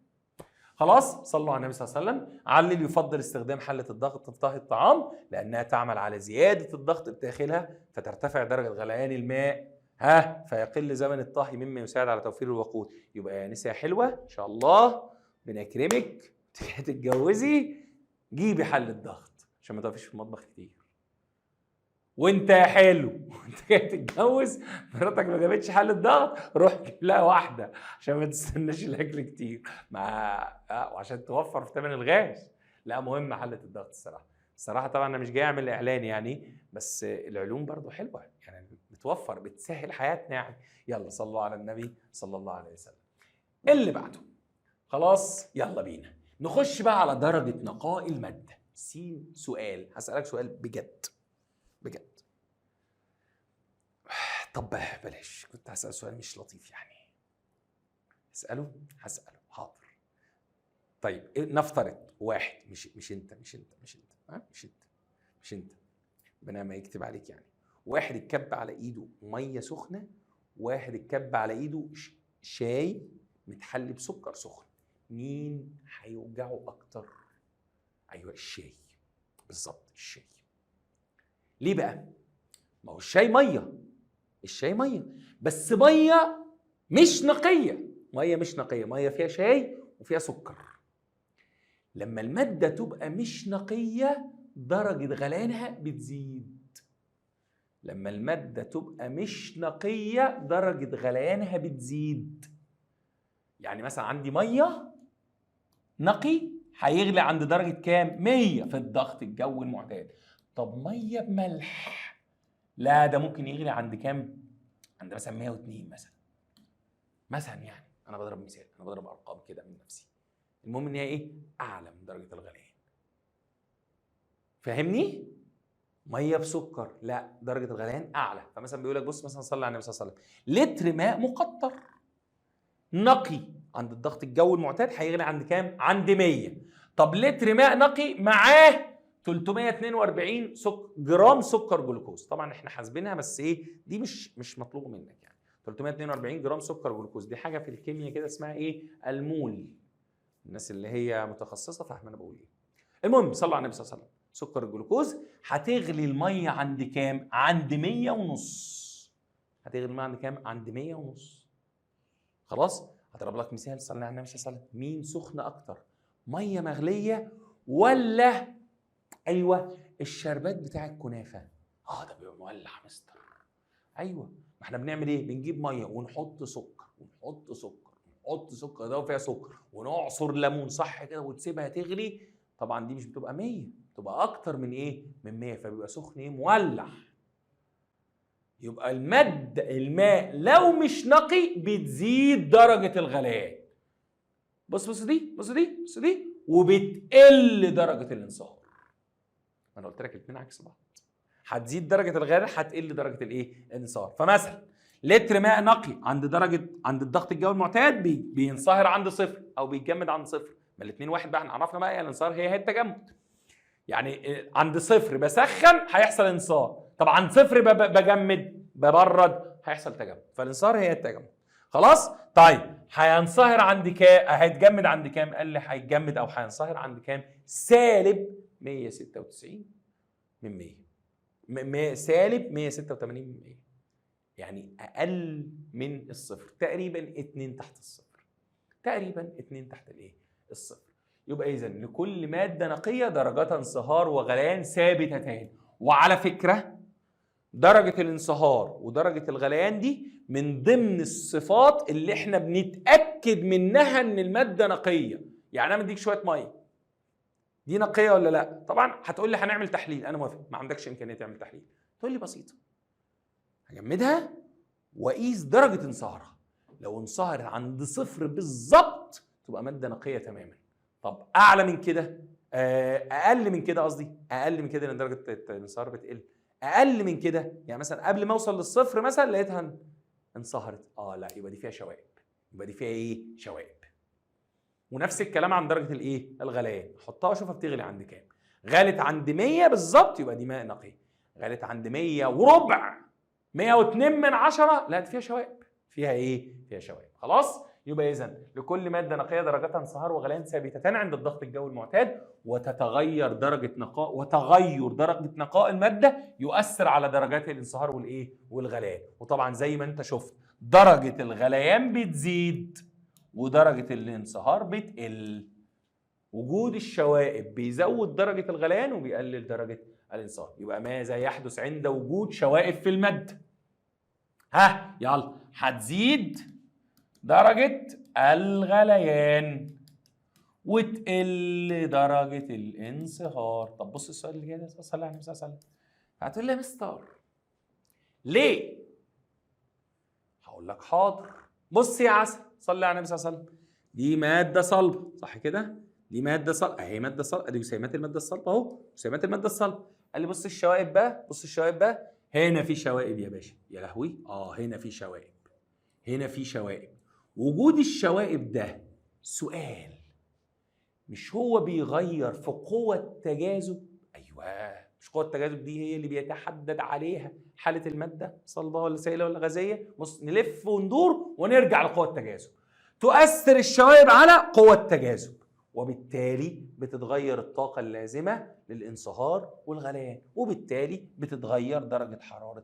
خلاص صلوا على النبي صلى الله عليه وسلم. علل يفضل استخدام حله الضغط في طهي الطعام لانها تعمل على زياده الضغط بداخلها فترتفع درجه غليان الماء فيقل زمن الطهي مما يساعد على توفير الوقود. يبقى يا نساء حلوه ان شاء الله بنكرمك تتجوزي جيبي حله ضغط عشان ما تقفيش في المطبخ كتير. وانت يا حلو وانت جاي تتجوز مراتك ما جابتش حله ضغط روح جيب لها واحده عشان ما تستناش الاكل كتير وعشان توفر في ثمن الغاز. لا مهم حله الضغط الصراحه طبعا انا مش جاي اعمل اعلان يعني، بس العلوم برضو حلوه يعني بتوفر بتسهل حياتنا يعني. يلا صلوا على النبي صلى الله عليه وسلم. اللي بعده خلاص يلا بينا نخش بقى على درجه نقاء الماده. سؤال هسألك سؤال بجد. طب بلاش، كنت هسأل سؤال مش لطيف يعني. هسأله حاضر. طيب نفترض واحد مش انت بنا ما يكتب عليك يعني. واحد اتكب على ايده ميه سخنه، واحد اتكب على ايده شاي متحلي بسكر سخن. مين هيوجعه اكتر؟ ايوه الشاي، بالظبط الشاي. ليه بقى؟ ما هو الشاي ميه، الشاي ميه، بس ميه مش نقيه، ميه مش نقيه، ميه فيها شاي وفيها سكر. لما الماده تبقى مش نقيه درجه غليانها بتزيد. لما الماده تبقى مش نقيه درجه غليانها بتزيد. يعني مثلا عندي ميه نقي هيغلي عند درجه كام؟ 100 في الضغط الجوي المعتاد. طب ميه بملح، لا ده ممكن يغلي عند كام؟ عند مثلا 102 مثلا يعني انا بضرب مثال، انا بضرب ارقام كده من نفسي. المهم ان هي ايه؟ اعلى من درجه الغليان. فاهمني؟ ميه بسكر، لا درجه الغليان اعلى. فمثلا بيقول لك بص مثلا صلي على النبي صلى الله عليه وسلم، لتر ماء مقطر نقي عند الضغط الجوي المعتاد هيغلي عند كام؟ عند 100. طب لتر ماء نقي معاه 342 جرام سكر جلوكوز. طبعا احنا حاسبينها بس ايه دي مش مطلوبه منك يعني. 342 جرام سكر جلوكوز دي حاجه في الكيمياء كده اسمها ايه؟ المول. الناس اللي هي متخصصه فاهمه انا بقول ايه. المهم صلوا على النبي صلى الله عليه وسلم، سكر الجلوكوز هتغلي الميه عند كام؟ عند 100 ونص. هتغلي الميه عند كام؟ عند 100 ونص. خلاص؟ هضرب لك مثال، صلي على النبي صلى الله عليه وسلم، مين سخن اكتر؟ ميه مغليه ولا ايوه الشربات بتاع الكنافه؟ ده بيبقى مولع مستر. ايوه، ما احنا بنعمل ايه؟ بنجيب ميه ونحط سكر ونحط سكر ونحط سكر ده وفيها سكر ونعصر ليمون صح كده وتسيبها تغلي. طبعا دي مش بتبقى 100، بتبقى اكتر من ايه؟ من 100، فبيبقى سخن ايه؟ مولع. يبقى الماء لو مش نقي بتزيد درجه الغليان. بص دي وبتقل درجه الانصهار. انا قلت لك الاثنين عكس بعض، هتزيد درجه الغليان هتقل درجه الايه؟ الانصهار. فمثلا لتر ماء نقي عند الضغط الجوي المعتاد بينصهر عند صفر او بيتجمد عند صفر. ما الاثنين واحد بقى، احنا عرفنا بقى الانصهار هي التجمد. يعني عند صفر بسخن هيحصل انصهار، طب عند صفر بجمد ببرد هيحصل تجمد. فالانصهار هي التجمد. خلاص؟ طيب هينصهر عند كام؟ هيتجمد عند كام؟ قال لي هيتجمد او هينصهر عند كام؟ سالب 196 من 100. سالب 186 من 100، يعني اقل من الصفر تقريبا 2 تحت الصفر، تقريبا 2 تحت الايه؟ الصفر. يبقى اذا لكل ماده نقيه درجات انصهار وغليان ثابتتان. وعلى فكره درجه الانصهار ودرجه الغليان دي من ضمن الصفات اللي احنا بنتاكد منها ان الماده نقيه. يعني انا مديك شويه ميه، دي نقيه ولا لا؟ طبعا هتقول لي هنعمل تحليل، انا موافق، ما عندكش امكانيه تعمل تحليل. تقول لي بسيطه، هجمدها واقيس درجه انصهارها، لو انصهرت عند صفر بالظبط تبقى ماده نقيه تماما. طب اعلى من كده، اقل من كده، قصدي اقل من كده لان درجه الانصهار بتقل. اقل من كده يعني مثلا قبل ما اوصل للصفر مثلا لقيتها انصهرت، لا يبقى دي فيها شوائب، يبقى دي فيها ايه؟ شوائب. ونفس الكلام عن درجه الايه؟ الغليان، حطها وشوفها بتغلي عند كام. غلت عند 100 بالظبط يبقى دي ماء نقي. غلت عند 100 وربع، 102 من 10، لا دي فيها شوائب. فيها ايه؟ فيها شوائب. خلاص؟ يبقى اذا لكل ماده نقيه درجات انصهار وغليان ثابتتان عند الضغط الجوي المعتاد، وتتغير درجه نقاء، وتغير درجه نقاء الماده يؤثر على درجات الانصهار والايه؟ والغليان. وطبعا زي ما انت شفت درجه الغليان بتزيد ودرجه الانصهار بتقل. وجود الشوائب بيزود درجه الغليان وبيقلل درجه الانصهار. يبقى ماذا يحدث عند وجود شوائب في الماده؟ يلا، هتزيد درجة الغليان وتقل درجة الانصهار. طب بص السؤال اللي جاي ده، صلى على النبي صلى الله عليه وسلم. هتقول لي يا مستر ليه؟ هقول لك حاضر. بص يا عسل، صلي على النبي صلى الله عليه وسلم، دي مادة صلبة صح كده؟ دي مادة صلبة اهي، مادة صلبة، ادي جسيمات المادة الصلبة اهو، جسيمات المادة الصلبة. قال لي بص الشوائب بقى، بص الشوائب بقى، هنا في شوائب يا باشا. يا لهوي، هنا في شوائب، هنا في شوائب. وجود الشوائب ده سؤال، مش هو بيغير في قوة التجاذب؟ ايوه، مش قوة التجاذب دي هي اللي بيتحدد عليها حالة المادة صلبة ولا سائلة ولا غازية؟ بص نلف وندور ونرجع لقوة التجاذب. تؤثر الشوائب على قوى التجاذب، وبالتالي بتتغير الطاقة اللازمة للانصهار والغليان، وبالتالي بتتغير درجة حرارة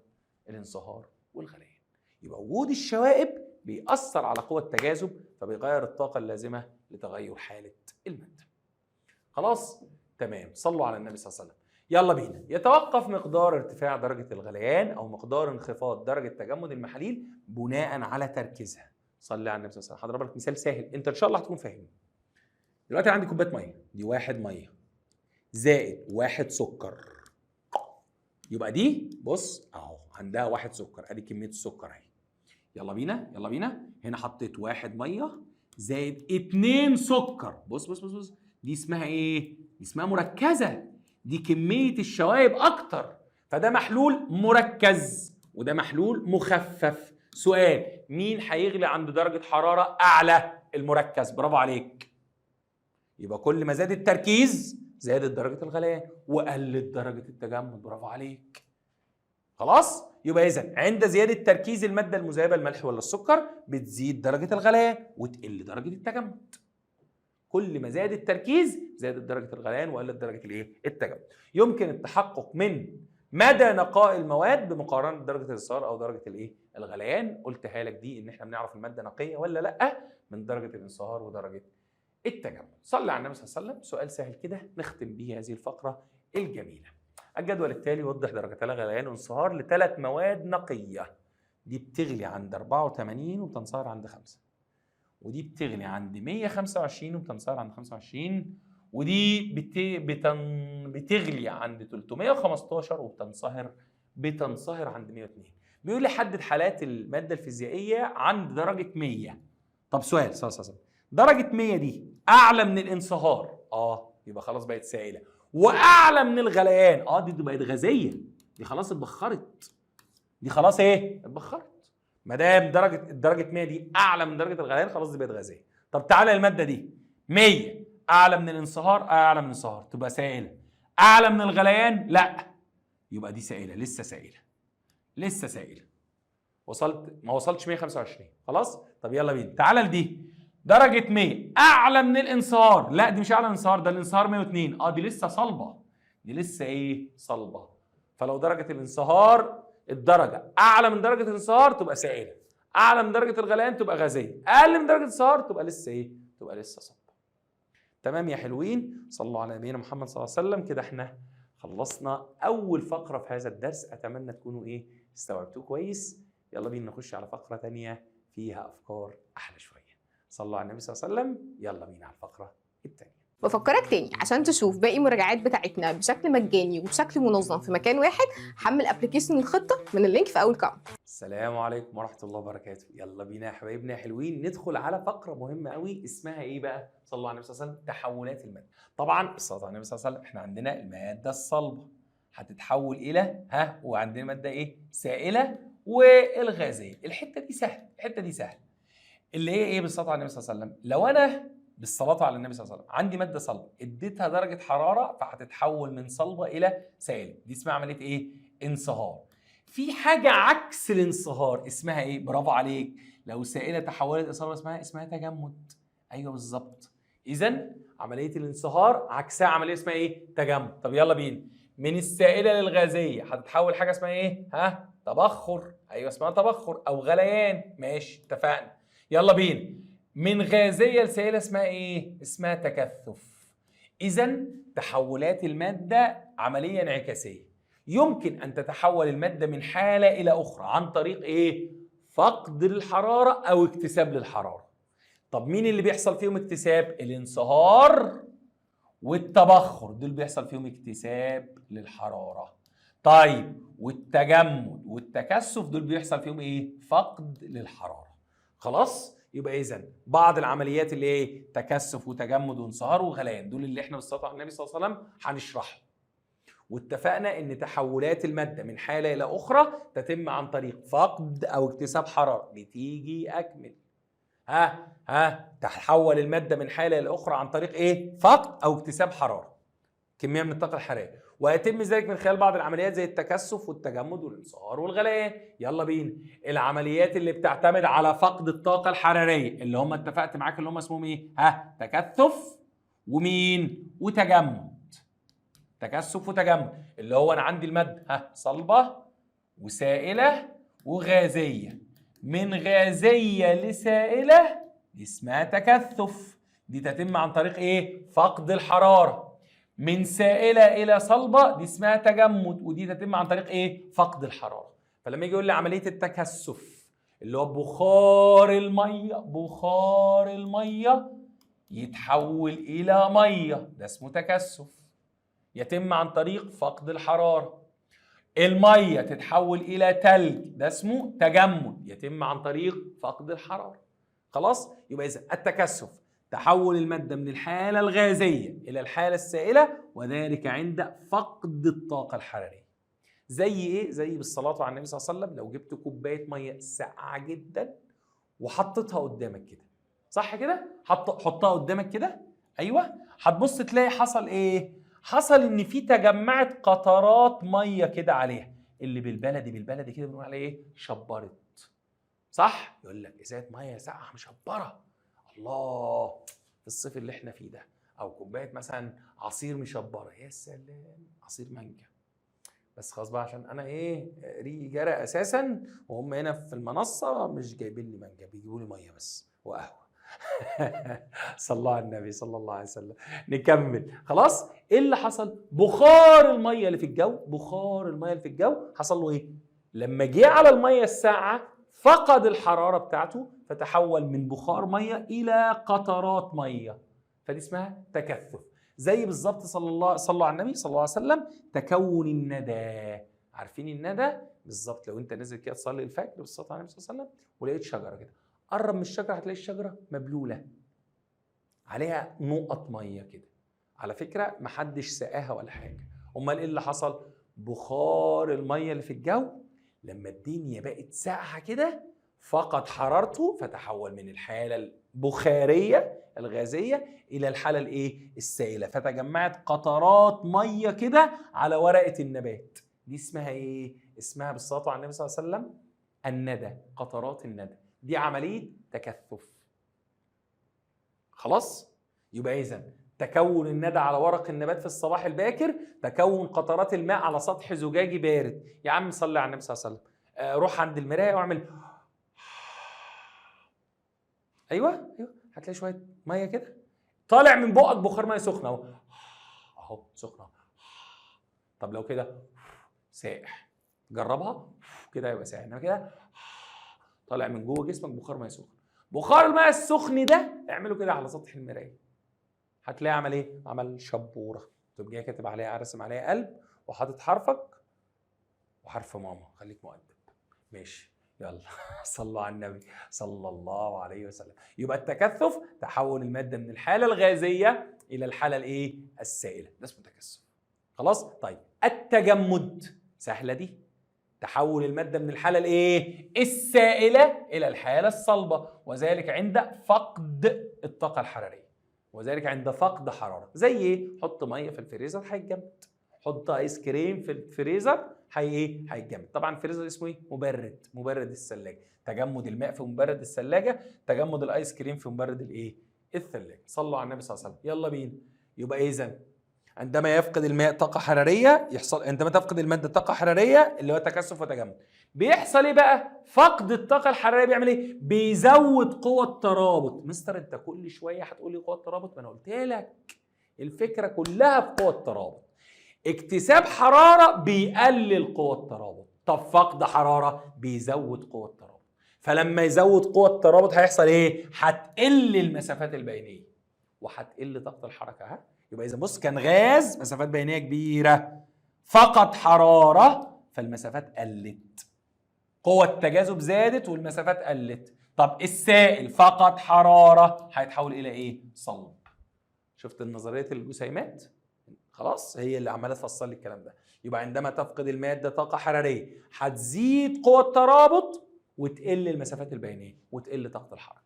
الانصهار والغليان. يبقى وجود الشوائب بيأثر على قوى التجاذب، فبيغير الطاقة اللازمة لتغير حالة المادة. خلاص؟ تمام. صلوا على النبي صلى الله عليه وسلم. يلا بينا. يتوقف مقدار ارتفاع درجة الغليان أو مقدار انخفاض درجة تجمد المحاليل بناء على تركيزها. صلي على النبي صلى الله عليه وسلم. هضرب لك مثال سهل، أنت إن شاء الله هتكون فاهمه. دلوقتي عندي كوباية مية، دي 1 مية زائد 1 سكر. يبقى دي بص أهو عندها 1 سكر، أدي كمية السكر أهي. يلا بينا يلا بينا. هنا حطيت 1 مية زائد 2 سكر. بص بص بص بص، دي اسمها ايه؟ دي اسمها مركزة، دي كمية الشوائب أكتر، فده محلول مركز وده محلول مخفف. سؤال، مين هيغلي عند درجة حرارة أعلى؟ المركز. برافو عليك. يبقى كل ما زاد التركيز زادت درجة الغليان وقلت درجة التجمد. برافو عليك. خلاص؟ يبقى إذن عند زيادة تركيز المادة المذيبة الملح ولا السكر بتزيد درجة الغليان وتقل درجة التجمد. كل ما زاد التركيز زادت درجة الغليان وقلت درجة الايه؟ التجمد. يمكن التحقق من مدى نقاء المواد بمقارنة درجة الانصهار أو درجة الايه؟ الغليان. قلتها لك دي إن احنا بنعرف المادة نقية ولا لأ من درجة الانصهار ودرجة التجمد. صلي على النبي صلى الله عليه وسلم. سؤال سهل كده نختم به هذه الفقرة الجميلة. الجدول التالي يوضح درجتي الغليان والانصهار ل3 مواد نقية. دي بتغلي عند 84 وبتنصهر عند 5، ودي بتغلي عند 125 وبتنصهر عند 25، ودي بتغلي عند 315 بتنصهر عند 102. بيقول لي حدد حالات المادة الفيزيائية عند درجة 100. طب سؤال درجة 100 دي أعلى من الانصهار، يبقى خلاص بقت سائلة، وأعلى من الغليان، دي بقت غازية، دي خلاص اتبخرت، دي خلاص ايه؟ اتبخرت. ما دام درجة 100 دي أعلى من درجة الغليان خلاص دي بقت غازية. طب تعالى المادة دي 100 أعلى من الانصهار، أعلى من الانصهار تبقى سائلة. أعلى من الغليان لا، يبقى دي سائلة، لسه سائلة. ما وصلتش 125 خلاص. طب يلا بينا تعالى لدي درجة 100 أعلى من الانصهار، لا دي مش أعلى من الانصهار، ده الانصهار 102، دي لسه صلبة، دي لسه ايه؟ صلبة. فلو درجة الانصهار الدرجة أعلى من درجة الانصهار تبقى سائلة، أعلى من درجة الغليان تبقى غازية، أقل من درجة الانصهار تبقى لسه إيه؟ تبقى لسه صلبة. تمام يا حلوين؟ صلوا على نبينا محمد صلى الله عليه وسلم. كده احنا خلصنا أول فقرة في هذا الدرس، أتمنى تكونوا إيه؟ استوعبتوه كويس. يلا بينا نخش على فقرة تانية فيها أفكار أحلى شوية. صلوا على النبي صلى الله عليه وسلم. يلا بينا على الفقرة التانية. بفكرك تاني عشان تشوف باقي المراجعات بتاعتنا بشكل مجاني وبشكل منظم في مكان واحد، حمل ابلكيشن الخطة من اللينك في أول كومنت. السلام عليكم ورحمة الله وبركاته. يلا بينا يا حبايبنا حلوين ندخل على فقرة مهمة قوي اسمها ايه بقى؟ صلوا على النبي صلى الله عليه وسلم. تحولات المادة. طبعا بالصلاة على النبي صلى الله عليه وسلم احنا عندنا المادة الصلبة هتتحول إلى وعندنا مادة ايه؟ سائلة والغازية. الحتة دي سهلة. اللي هي ايه بالصلاة على النبي صلى الله عليه وسلم؟ لو أنا بالصلاة على النبي صلى الله عليه وسلم عندي مادة صلبة اديتها درجة حرارة فهتتحول من صلبة إلى سائلة، دي اسمها عملية ايه؟ انصهار. في حاجة عكس الانصهار اسمها ايه؟ برافو عليك، لو سائلة تحولت إلى صلبة اسمها تجمد. أيوه بالظبط. إذا عملية الانصهار عكسها عملية اسمها ايه؟ تجمد. طب يلا بينا، من السائلة للغازية هتتحول حاجة اسمها ايه؟ تبخر. أيوه اسمها تبخر أو غليان. ماشي اتفقنا. يلا بينا، من غازية لسائلة اسمها ايه؟ اسمها تكثف. إذا تحولات المادة عملية انعكاسية. يمكن أن تتحول المادة من حالة إلى أخرى عن طريق ايه؟ فقد للحرارة أو اكتساب للحرارة. طب مين اللي بيحصل فيهم اكتساب؟ الانصهار والتبخر، دول بيحصل فيهم اكتساب للحرارة. طيب والتجمد والتكثف دول بيحصل فيهم ايه؟ فقد للحرارة. خلاص؟ يبقى إذن بعض العمليات اللي ايه؟ تكثف وتجمد وانصهار وغليان، دول اللي احنا بالصلاة على النبي صلى الله عليه وسلم هنشرحهم. واتفقنا ان تحولات المادة من حالة إلى أخرى تتم عن طريق فقد أو اكتساب حرارة. بتيجي أكمل. تحول المادة من حالة إلى أخرى عن طريق ايه؟ فقد أو اكتساب حرارة. كمية من الطاقة الحرارية. ويتم ذلك من خلال بعض العمليات زي التكثف والتجمد والانصهار والغليان. يلا بينا. العمليات اللي بتعتمد على فقد الطاقه الحراريه اللي هم اتفقت معاك اللي هم اسمهم ايه؟ تكثف ومين؟ وتجمد. تكثف وتجمد اللي هو انا عندي الماده صلبه وسائله وغازيه، من غازيه لسائله دي اسمها تكثف، دي تتم عن طريق ايه؟ فقد الحراره. من سائله الى صلبه دي اسمها تجمد، ودي تتم عن طريق ايه؟ فقد الحراره. فلما يجي يقول لي عمليه التكثف اللي هو بخار الميه يتحول الى ميه، ده اسمه تكثف، يتم عن طريق فقد الحراره. الميه تتحول الى تلج، ده اسمه تجمد، يتم عن طريق فقد الحراره. خلاص؟ يبقى اذا التكثف تحول الماده من الحاله الغازيه الى الحاله السائله، وذلك عند فقد الطاقه الحراريه. زي ايه؟ زي بالصلاه على النبي صلى الله عليه وسلم، لو جبت كوبايه ميه ساقعه جدا وحطيتها قدامك كده، صح كده؟ حطها قدامك كده، ايوه، هتبص تلاقي حصل ايه؟ حصل ان في تجمعت قطرات ميه كده عليها، اللي بالبلدي كده بنقول عليه ايه؟ شبرت. صح؟ يقول لك ازازه ميه ساقعه مشبره، الله، في الصيف اللي احنا فيه ده، او كوبايه مثلا عصير مشبره، يا سلام، عصير مانجا. بس خلاص بقى عشان انا ايه؟ ريقي جرى اساسا، وهم هنا في المنصه مش جايبين لي مانجا، بيجيبوا لي ميه بس وقهوه. صلى على النبي صلى الله عليه وسلم. نكمل. خلاص؟ ايه اللي حصل؟ بخار الميه اللي في الجو حصل له ايه؟ لما جه على الميه الساقعه فقد الحراره بتاعته، فتحول من بخار ميه الى قطرات ميه، فدي اسمها تكثف. زي بالظبط صلوا على النبي صلى الله عليه وسلم، تكون الندى. عارفين الندى؟ بالظبط لو انت نازل كده تصلي الفجر بالصلاه على النبي صلى الله عليه وسلم ولقيت شجره كده، قرب من الشجره هتلاقي الشجره مبلوله عليها نقط ميه كده. على فكره محدش سقاها ولا حاجه، امال ايه اللي حصل؟ بخار الميه اللي في الجو لما الدنيا بقت ساقعه كده فقد حرارته، فتحول من الحاله البخاريه الغازيه الى الحاله الايه؟ السائله، فتجمعت قطرات ميه كده على ورقه النبات. دي اسمها ايه؟ اسمها بالصلاه على النبي صلى الله عليه وسلم الندى، قطرات الندى. دي عمليه تكثف. خلاص؟ يبقى اذا تكون الندى على ورق النبات في الصباح الباكر، تكون قطرات الماء على سطح زجاجي بارد. يا عم صلي على النبي صلى الله عليه وسلم، روح عند المرايه واعمل ايوه هتلاقي شويه ميه كده طالع من بقك بخار ميه سخنه اهو سخنه. طب لو كده سائح، جربها كده يبقى سائح، انما كده طالع من جوه جسمك بخار ميه سخن. بخار الماء السخن ده اعمله كده على سطح المرايه، هتلاقي عمل ايه؟ عمل شبوره، تبقى جاي كاتب عليها، راسم عليها قلب وحاطط حرفك وحرف ماما، خليك مؤدب. ماشي، يلا صلوا على النبي صلى الله عليه وسلم. يبقى التكثف تحول الماده من الحاله الغازيه الى الحاله الايه؟ السائله، ده اسمه تكثف. خلاص؟ طيب التجمد سهله دي، تحول الماده من الحاله الايه؟ السائله الى الحاله الصلبه، وذلك عند فقد الطاقه الحراريه، وذلك عند فقد حراره. زي ايه؟ حط ميه في الفريزر هيتجمد، حط ايس كريم في الفريزر هيتجمد. طبعا الفريزر اسمه ايه؟ مبرد الثلاجه. تجمد الماء في مبرد الثلاجه، تجمد الايس كريم في مبرد الايه؟ الثلاجه. صلوا على النبي صلى الله عليه وسلم. يلا بينا. يبقى اذا عندما يفقد الماء طاقه حراريه يحصل، عندما تفقد الماده طاقه حراريه اللي هو تكثف وتجمد، بيحصل ايه بقى؟ فقد الطاقه الحراريه بيعمل ايه؟ بيزود قوه الترابط. مستر انت كل شويه هتقول لي قوه الترابط، ما انا قلت لك الفكره كلها في قوه الترابط. اكتساب حراره بيقلل قوه الترابط، طب فقد حراره بيزود قوه الترابط. فلما يزود قوه الترابط هيحصل ايه؟ هتقل المسافات البينيه وهتقل طاقه الحركه. يبقى اذا بص، كان غاز مسافات بينيه كبيره، فقد حراره فالمسافات قلت، قوه التجاذب زادت والمسافات قلت. طب السائل فقد حراره هيتحول الى ايه؟ صلب. شفت النظريه الجسيمات؟ خلاص، هي اللي عماله تفصل لي الكلام ده. يبقى عندما تفقد الماده طاقه حراريه هتزيد قوه الترابط وتقل المسافات البينيه وتقل طاقه الحركه.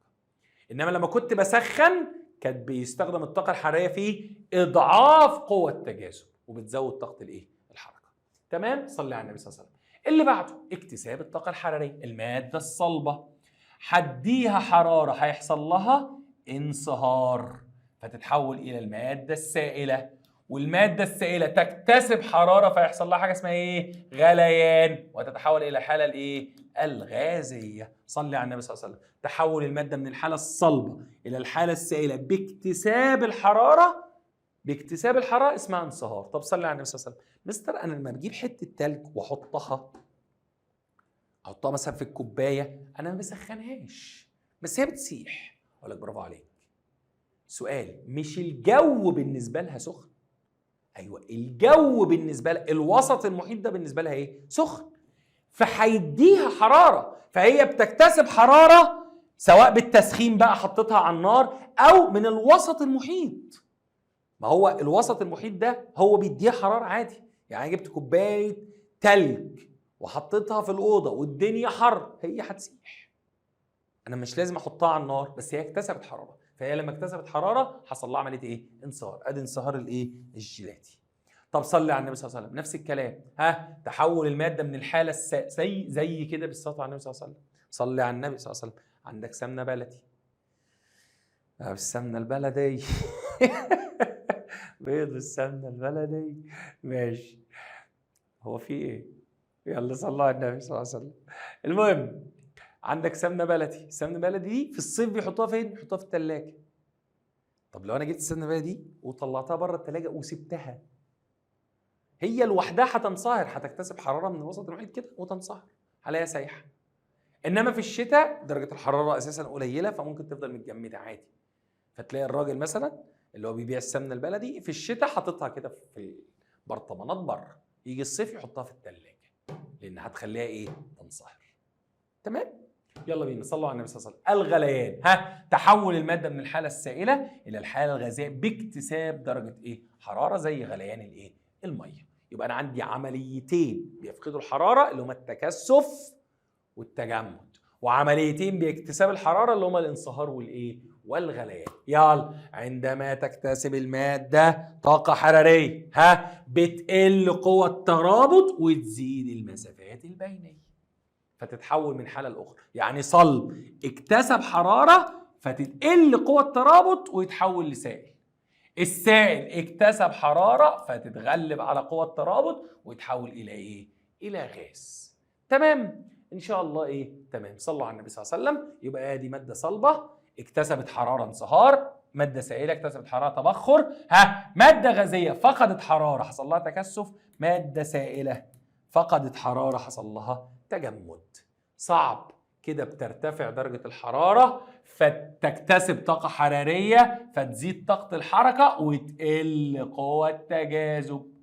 انما لما كنت بسخن كان بيستخدم الطاقه الحراريه في اضعاف قوه التجاذب، وبتزود طاقه الايه؟ الحركه. تمام؟ صلي على النبي صلى الله عليه وسلم. اللي بعده اكتساب الطاقه الحراريه. الماده الصلبه هديها حراره هيحصل لها انصهار فتتحول الى الماده السائله، والماده السائله تكتسب حراره فيحصل لها حاجه اسمها ايه؟ غليان، وتتحول الى الحاله الايه؟ الغازيه. صلي على النبي صلى الله عليه وسلم. تحول الماده من الحاله الصلبه الى الحاله السائله باكتساب الحراره، باكتساب الحراره اسمها انصهار. طب صلي على النبي صلى الله عليه وسلم. مستر انا لما بجيب حته تلج واحطها مثلا في الكوبايه، انا ما بسخنهاش بس هي بتسيح، اقول لك برافو عليك. سؤال، مش الجو بالنسبه لها سخن؟ ايوه، الجو بالنسبه لها، الوسط المحيط ده بالنسبه لها ايه؟ سخن، فهيديها حراره، فهي بتكتسب حراره سواء بالتسخين بقى حطيتها على النار او من الوسط المحيط. ما هو الوسط المحيط ده هو بيديها حراره عادي. يعني جبت كوبايه تلج وحطيتها في الاوضه والدنيا حر، هي هتسيح. انا مش لازم احطها على النار، بس هي اكتسبت حراره، فهي لما اكتسبت حراره حصل لها عمليه ايه؟ انصهار. ادي انصهار الايه؟ الجيلاتي. طب صلي على النبي صلى الله عليه وسلم. نفس الكلام، تحول الماده من الحاله زي كده بالصلاه على النبي صلى الله عليه وسلم. صلي على النبي صلى الله عليه وسلم. عندك سمنه بلدي، السمنه البلدي بيض السمنه البلدي، ماشي. هو في ايه؟ يلا صلى على النبي صلى الله عليه وسلم. المهم، عندك سمنه بلدي. السمنه البلدي دي في الصيف بيحطوها فين؟ بيحطوها في الثلاجه. طب لو انا جبت السمنه البلدي دي وطلعتها بره الثلاجه وسبتها، هي لوحدها هتنصهر، هتكتسب حراره من الوسط المحيط كده وتنصهر، عليها سايحه. انما في الشتاء درجه الحراره اساسا قليله، فممكن تفضل متجمده عادي. فتلاقي الراجل مثلا اللي هو بيبيع السمنه البلدي في الشتاء حاططها كده في البرطمانات بره، يجي الصيف يحطها في الثلاجه لان هتخليها ايه؟ تنصهر. تمام؟ يلا بينا صلوا على النبي صلى الله عليه وسلم. الغليان، تحول الماده من الحاله السائله الى الحاله الغازيه باكتساب درجه ايه؟ حراره، زي غليان الايه؟ الميه. يبقى انا عندي عمليتين بيفقدوا الحراره اللي هما التكثف والتجمد، وعمليتين باكتساب الحراره اللي هما الانصهار والايه؟ والغليان. يلا، عندما تكتسب الماده طاقه حراريه بتقل قوه الترابط وتزيد المسافات البينيه، فتتحول من حاله لاخرى. يعني صلب اكتسب حراره فتتقل قوه الترابط ويتحول لسائل. السائل اكتسب حراره فتتغلب على قوه الترابط ويتحول الى ايه؟ الى غاز. تمام؟ ان شاء الله ايه؟ تمام. صلوا على النبي صلى الله عليه وسلم. يبقى ادي ماده صلبه اكتسبت حراره انصهار، ماده سائله اكتسبت حراره تبخر، ماده غازيه فقدت حراره حصل لها تكثف، ماده سائله فقدت حراره حصل لها تجمد. صعب كده، بترتفع درجه الحراره فتكتسب طاقه حراريه فتزيد طاقه الحركه وتقل قوه التجاذب.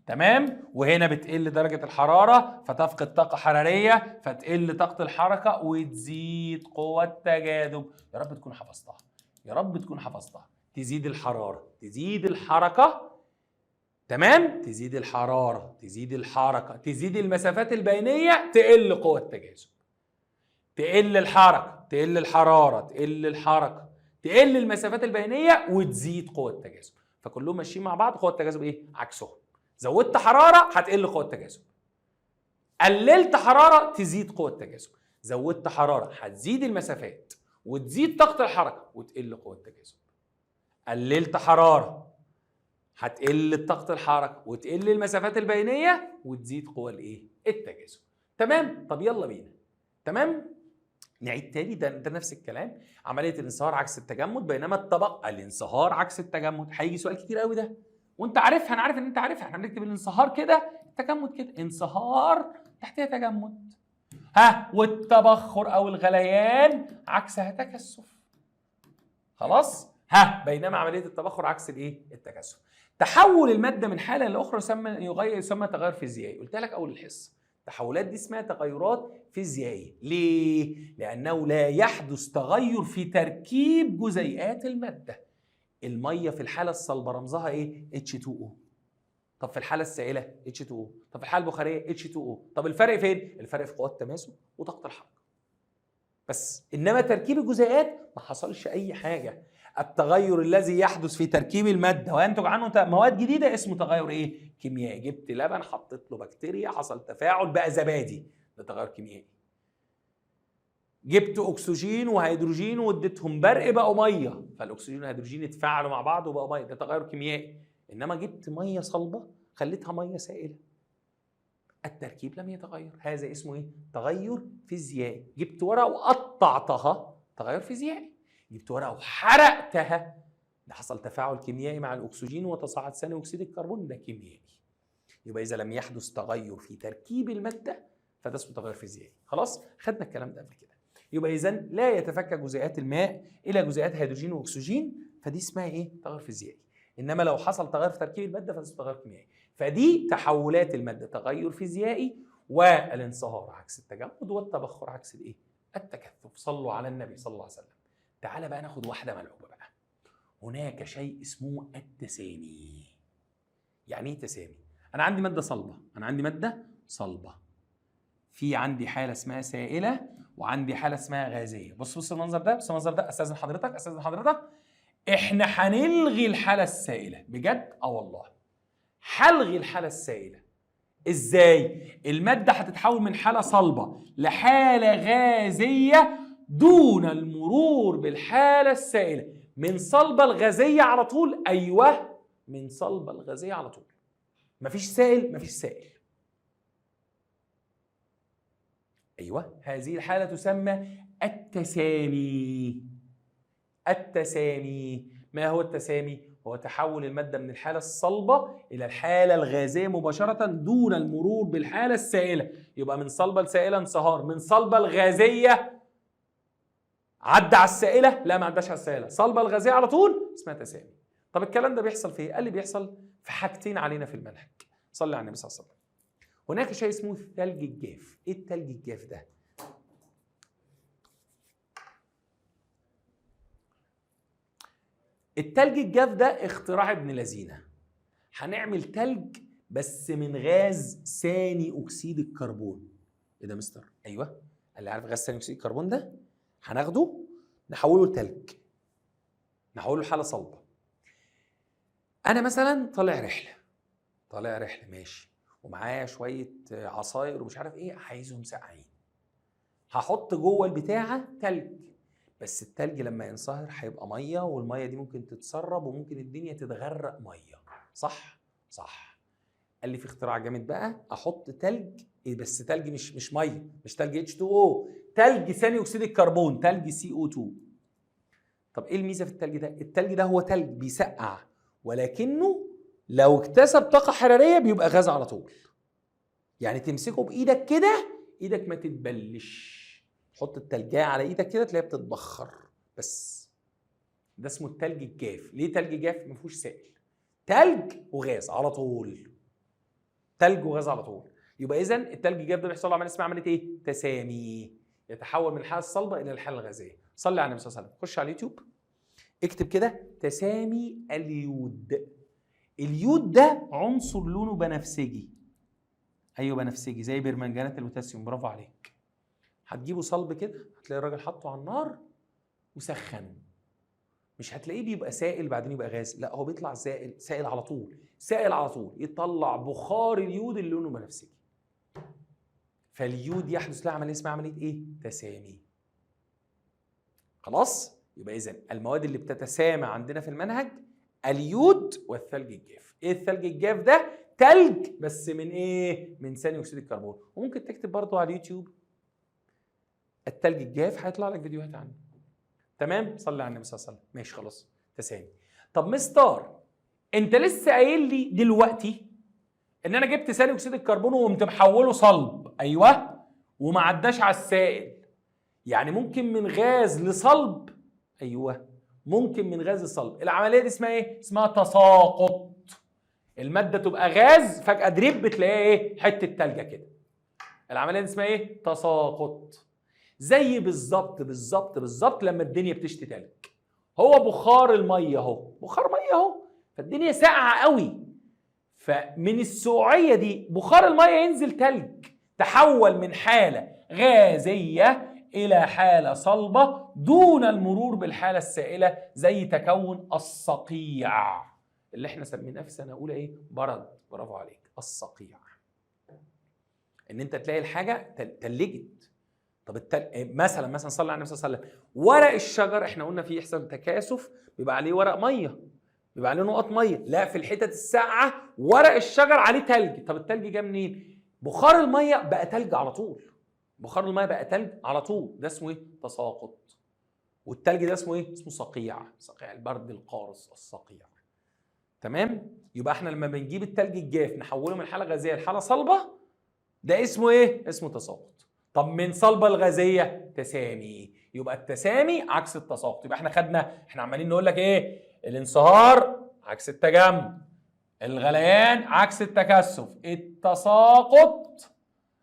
تمام؟ وهنا بتقل درجة الحرارة فتفقد طاقة حرارية فتقل طاقة الحركة وتزيد قوة التجاذب. يا رب تكون حفظتها، يا رب تكون حفظتها. تزيد الحرارة، تزيد الحركة، تمام؟ تزيد الحرارة، تزيد الحركة، تزيد المسافات البينية، تقل قوة التجاذب. تقل الحركة، تقل الحرارة، تقل الحركة، تقل المسافات البينية، وتزيد قوة التجاذب. فكلهم ماشيين مع بعض. قوة التجاذب ايه؟ عكسهم. زودت حرارة هتقل قوة التجاذب، قللت حرارة تزيد قوة التجاذب، زودت حرارة هتزيد المسافات وتزيد طاقة الحركة وتقل قوة التجاذب، قللت حرارة هتقل طاقة الحركة وتقل المسافات البينية وتزيد قوة الايه؟ التجاذب. تمام؟ طب يلا بينا. تمام؟ نعيد تاني، ده نفس الكلام. عملية الانصهار عكس التجمد، بينما الانصهار عكس التجمد. هيجي سؤال كتير قوي ده وانت عارفها، انا عارف ان انت عارفها. احنا بنكتب الانصهار كده، التجمد كده، انصهار تحتها تجمد. والتبخر او الغليان عكسها تكثف. خلاص؟ بينما عمليه التبخر عكس الايه؟ التكثف. تحول الماده من حاله لاخرى يسمى تغير فيزيائي. قلت لك اول الحصه، التحولات دي اسمها تغيرات فيزيائيه. ليه؟ لانه لا يحدث تغير في تركيب جزيئات الماده. الميه في الحاله الصلبه رمزها ايه؟ H2O. طب في الحاله السائله H2O. طب في الحاله البخاريه H2O. طب الفرق فين؟ الفرق في قوه التماسك وطاقه الحركه بس. انما تركيب الجزيئات ما حصلش اي حاجه. التغير الذي يحدث في تركيب الماده وينتج عنه مواد جديده اسمه تغير ايه؟ كيميائي. جبت لبن حطيت له بكتيريا حصل تفاعل بقى زبادي، ده تغير كيميائي. جبت اكسجين وهيدروجين واديتهم برق بقوا ميه، فالاكسجين والهيدروجين اتفاعلوا مع بعض وبقوا ميه، ده تغير كيميائي. انما جبت ميه صلبه خليتها ميه سائله، التركيب لم يتغير، هذا اسمه ايه؟ تغير فيزيائي. جبت ورقه وقطعتها، تغير فيزيائي. جبت ورقه وحرقتها، ده حصل تفاعل كيميائي مع الاكسجين وتصاعد ثاني اكسيد الكربون، ده كيميائي. يبقى اذا لم يحدث تغير في تركيب الماده فده اسمه تغير فيزيائي. خلاص خدنا الكلام ده قبل كده. يبقى اذا لا يتفكك جزيئات الماء الى جزيئات هيدروجين واكسجين، فدي اسمها ايه؟ تغير فيزيائي. انما لو حصل تغير في تركيب الماده فده اسمه تغير كيميائي. فدي تحولات الماده، تغير فيزيائي، والانصهار عكس التجمد، والتبخر عكس الايه؟ التكثف. صلوا على النبي صلى الله عليه وسلم. تعال بقى ناخد واحده ملعوبه بقى. هناك شيء اسمه التسامي. يعني ايه تسامي؟ انا عندي ماده صلبه، في عندي حاله اسمها سائله وعندي حاله اسمها غازيه. بص المنظر ده، استاذن حضرتك، احنا هنلغي الحاله السائله بجد. والله هلغي الحاله السائله. ازاي؟ الماده هتتحول من حاله صلبه لحاله غازيه دون المرور بالحاله السائله. من صلبه الغازيه على طول. ايوه، من صلبه الغازيه على طول. مفيش سائل. ايوه، هذه الحاله تسمى التسامي. ما هو التسامي؟ هو تحول الماده من الحاله الصلبه الى الحاله الغازيه مباشره دون المرور بالحاله السائله. يبقى من صلبه لسائله انصهار، من صلبه الغازيه عدى على السائله، لا ما عداش على السائله، صلبه الغازيه على طول، اسمها تسامي. طب الكلام ده بيحصل في ايه؟ قال لي بيحصل في حاجتين علينا في المنهج. صلي على النبي صلى الله عليه وسلم. هناك شيء اسمه الثلج الجاف. ايه الثلج الجاف ده؟ الثلج الجاف ده اختراع ابن لذينه. هنعمل ثلج بس من غاز ثاني اكسيد الكربون. ايه ده مستر؟ ايوه، اللي عارف غاز ثاني اكسيد الكربون ده هناخده نحوله لثلج، نحوله لحاله صلبه. انا مثلا طالع رحله ماشي، ومعايا شويه عصاير ومش عارف ايه، عايزهم ساقعين. هحط جوه البتاعه ثلج، بس التلج لما ينصهر هيبقى ميه، والميه دي ممكن تتسرب وممكن الدنيا تتغرق ميه. صح. قال لي في اختراع جامد بقى، احط تلج بس تلج مش ميه، مش تلج H2O، تلج ثاني اكسيد الكربون، تلج CO2. طب ايه الميزه في التلج ده؟ التلج ده هو تلج بيسقع، ولكنه لو اكتسب طاقه حراريه بيبقى غاز على طول. يعني تمسكه بايدك كده، ايدك ما تتبلش. حط التلجايه على ايدك كده تلاقيها بتتبخر. بس ده اسمه التلج الجاف. ليه تلج جاف؟ ما فيهوش سائل، تلج وغاز على طول، تلج وغاز على طول. يبقى اذا التلج الجاف ده بيحصل له عمليه اسمها عمليه ايه؟ تسامي. يتحول من الحاله الصلبه الى الحاله الغازيه. صلي على النبي صلى الله عليه وسلم. خش على اليوتيوب اكتب كده تسامي اليود. اليود ده عنصر لونه بنفسجي. ايوه بنفسجي زي برمنجانات البوتاسيوم. برافو عليك. هتجيبه صلب كده، هتلاقي الراجل حطه على النار وسخنه. مش هتلاقيه بيبقى سائل بعدين يبقى غاز، لا هو بيطلع سائل على طول، يطلع بخار اليود اللي لونه بنفسجي. فاليود يحدث له عمليه اسمها عمليه ايه؟ تسامي. خلاص؟ يبقى اذا المواد اللي بتتسامى عندنا في المنهج اليود والثلج الجاف. ايه الثلج الجاف ده؟ ثلج بس من ايه؟ من ثاني اكسيد الكربون. وممكن تكتب برضو على اليوتيوب الثلج الجاف هيطلع لك فيديوهات عنه. تمام؟ صلي على النبي صلى الله عليه وسلم. ماشي خلاص تسامي. طب مستر انت لسه قايل لي دلوقتي ان انا جبت ثاني اكسيد الكربون وقمت محوله صلب. ايوه، وما عداش على السائل. يعني ممكن من غاز لصلب. ايوه ممكن من غاز لصلب. العمليه دي اسمها ايه؟ اسمها تساقط. الماده تبقى غاز فجاه دريب بتلاقيها ايه؟ حته ثلجه كده. العمليه دي اسمها ايه؟ تساقط. زي بالظبط لما الدنيا بتشتي تلج. هو بخار الميه اهو، فالدنيا ساقعه قوي، فمن السقوعيه دي بخار الميه ينزل تلج، تحول من حاله غازيه إلى حالة صلبة دون المرور بالحالة السائلة، زي تكون الصقيع اللي احنا سميناه في سنة أولى إيه؟ برد. برافو عليك، الصقيع. إن أنت تلاقي الحاجة تلجت. طب مثلا صلى على النبي صلى الله عليه وسلم، ورق الشجر احنا قلنا فيه يحصل تكاثف، بيبقى عليه ورق ميه، بيبقى عليه نقط ميه. لا، في الحتت الساقعه ورق الشجر عليه تلج. طب التلج جه منين؟ بخار الميه بقى تلج على طول. بخار الميه بقى تلج على طول، ده اسمه ايه؟ تساقط. والتلج ده اسمه ايه؟ اسمه صقيع. صقيع البرد القارس، الصقيع. تمام؟ يبقى احنا لما بنجيب التلج الجاف نحوله من حاله غازيه لحاله صلبه، ده اسمه ايه؟ اسمه تساقط. طب من صلبة الغازية تسامي. يبقى التسامي عكس التساقط. يبقى احنا عمالين نقول لك ايه؟ الانصهار عكس التجمد، الغليان عكس التكثف، التساقط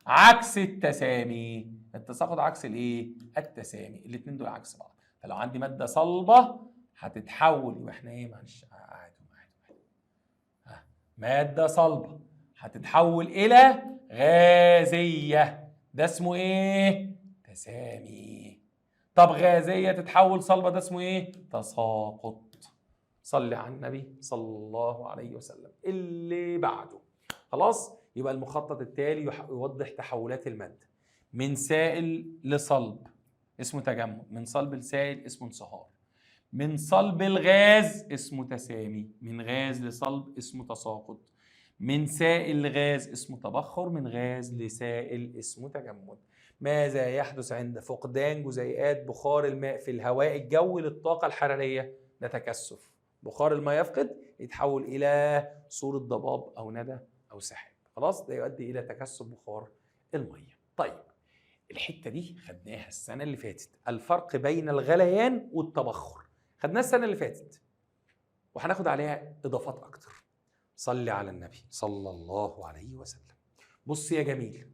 عكس التسامي. التساقط عكس الايه؟ التسامي. الاثنين دول عكس بعض. فلو عندي مادة صلبة هتتحول، يبقى احنا ايه؟ معلش مادة صلبة هتتحول إلى غازية، ده اسمه ايه؟ تسامي. طب غازية تتحول صلبة، ده اسمه ايه؟ تساقط. صلي على النبي صلى الله عليه وسلم. اللي بعده خلاص. يبقى المخطط التالي يوضح تحولات المادة من سائل لصلب اسمه تجمد، من صلب لسائل اسمه انصهار، من صلب الغاز اسمه تسامي، من غاز لصلب اسمه تساقط، من سائل لغاز اسمه تبخر، من غاز لسائل اسمه تجمد. ماذا يحدث عند فقدان جزيئات بخار الماء في الهواء الجوي للطاقة الحرارية؟ ده تكثف. بخار الماء يفقد، يتحول إلى صورة ضباب أو ندى أو سحاب. خلاص، ده يؤدي إلى تكثف بخار المية. طيب، الحتة دي خدناها السنة اللي فاتت، الفرق بين الغليان والتبخر. خدناها السنة اللي فاتت وهناخد عليها إضافات أكتر. صلي على النبي صلى الله عليه وسلم. بص يا جميل،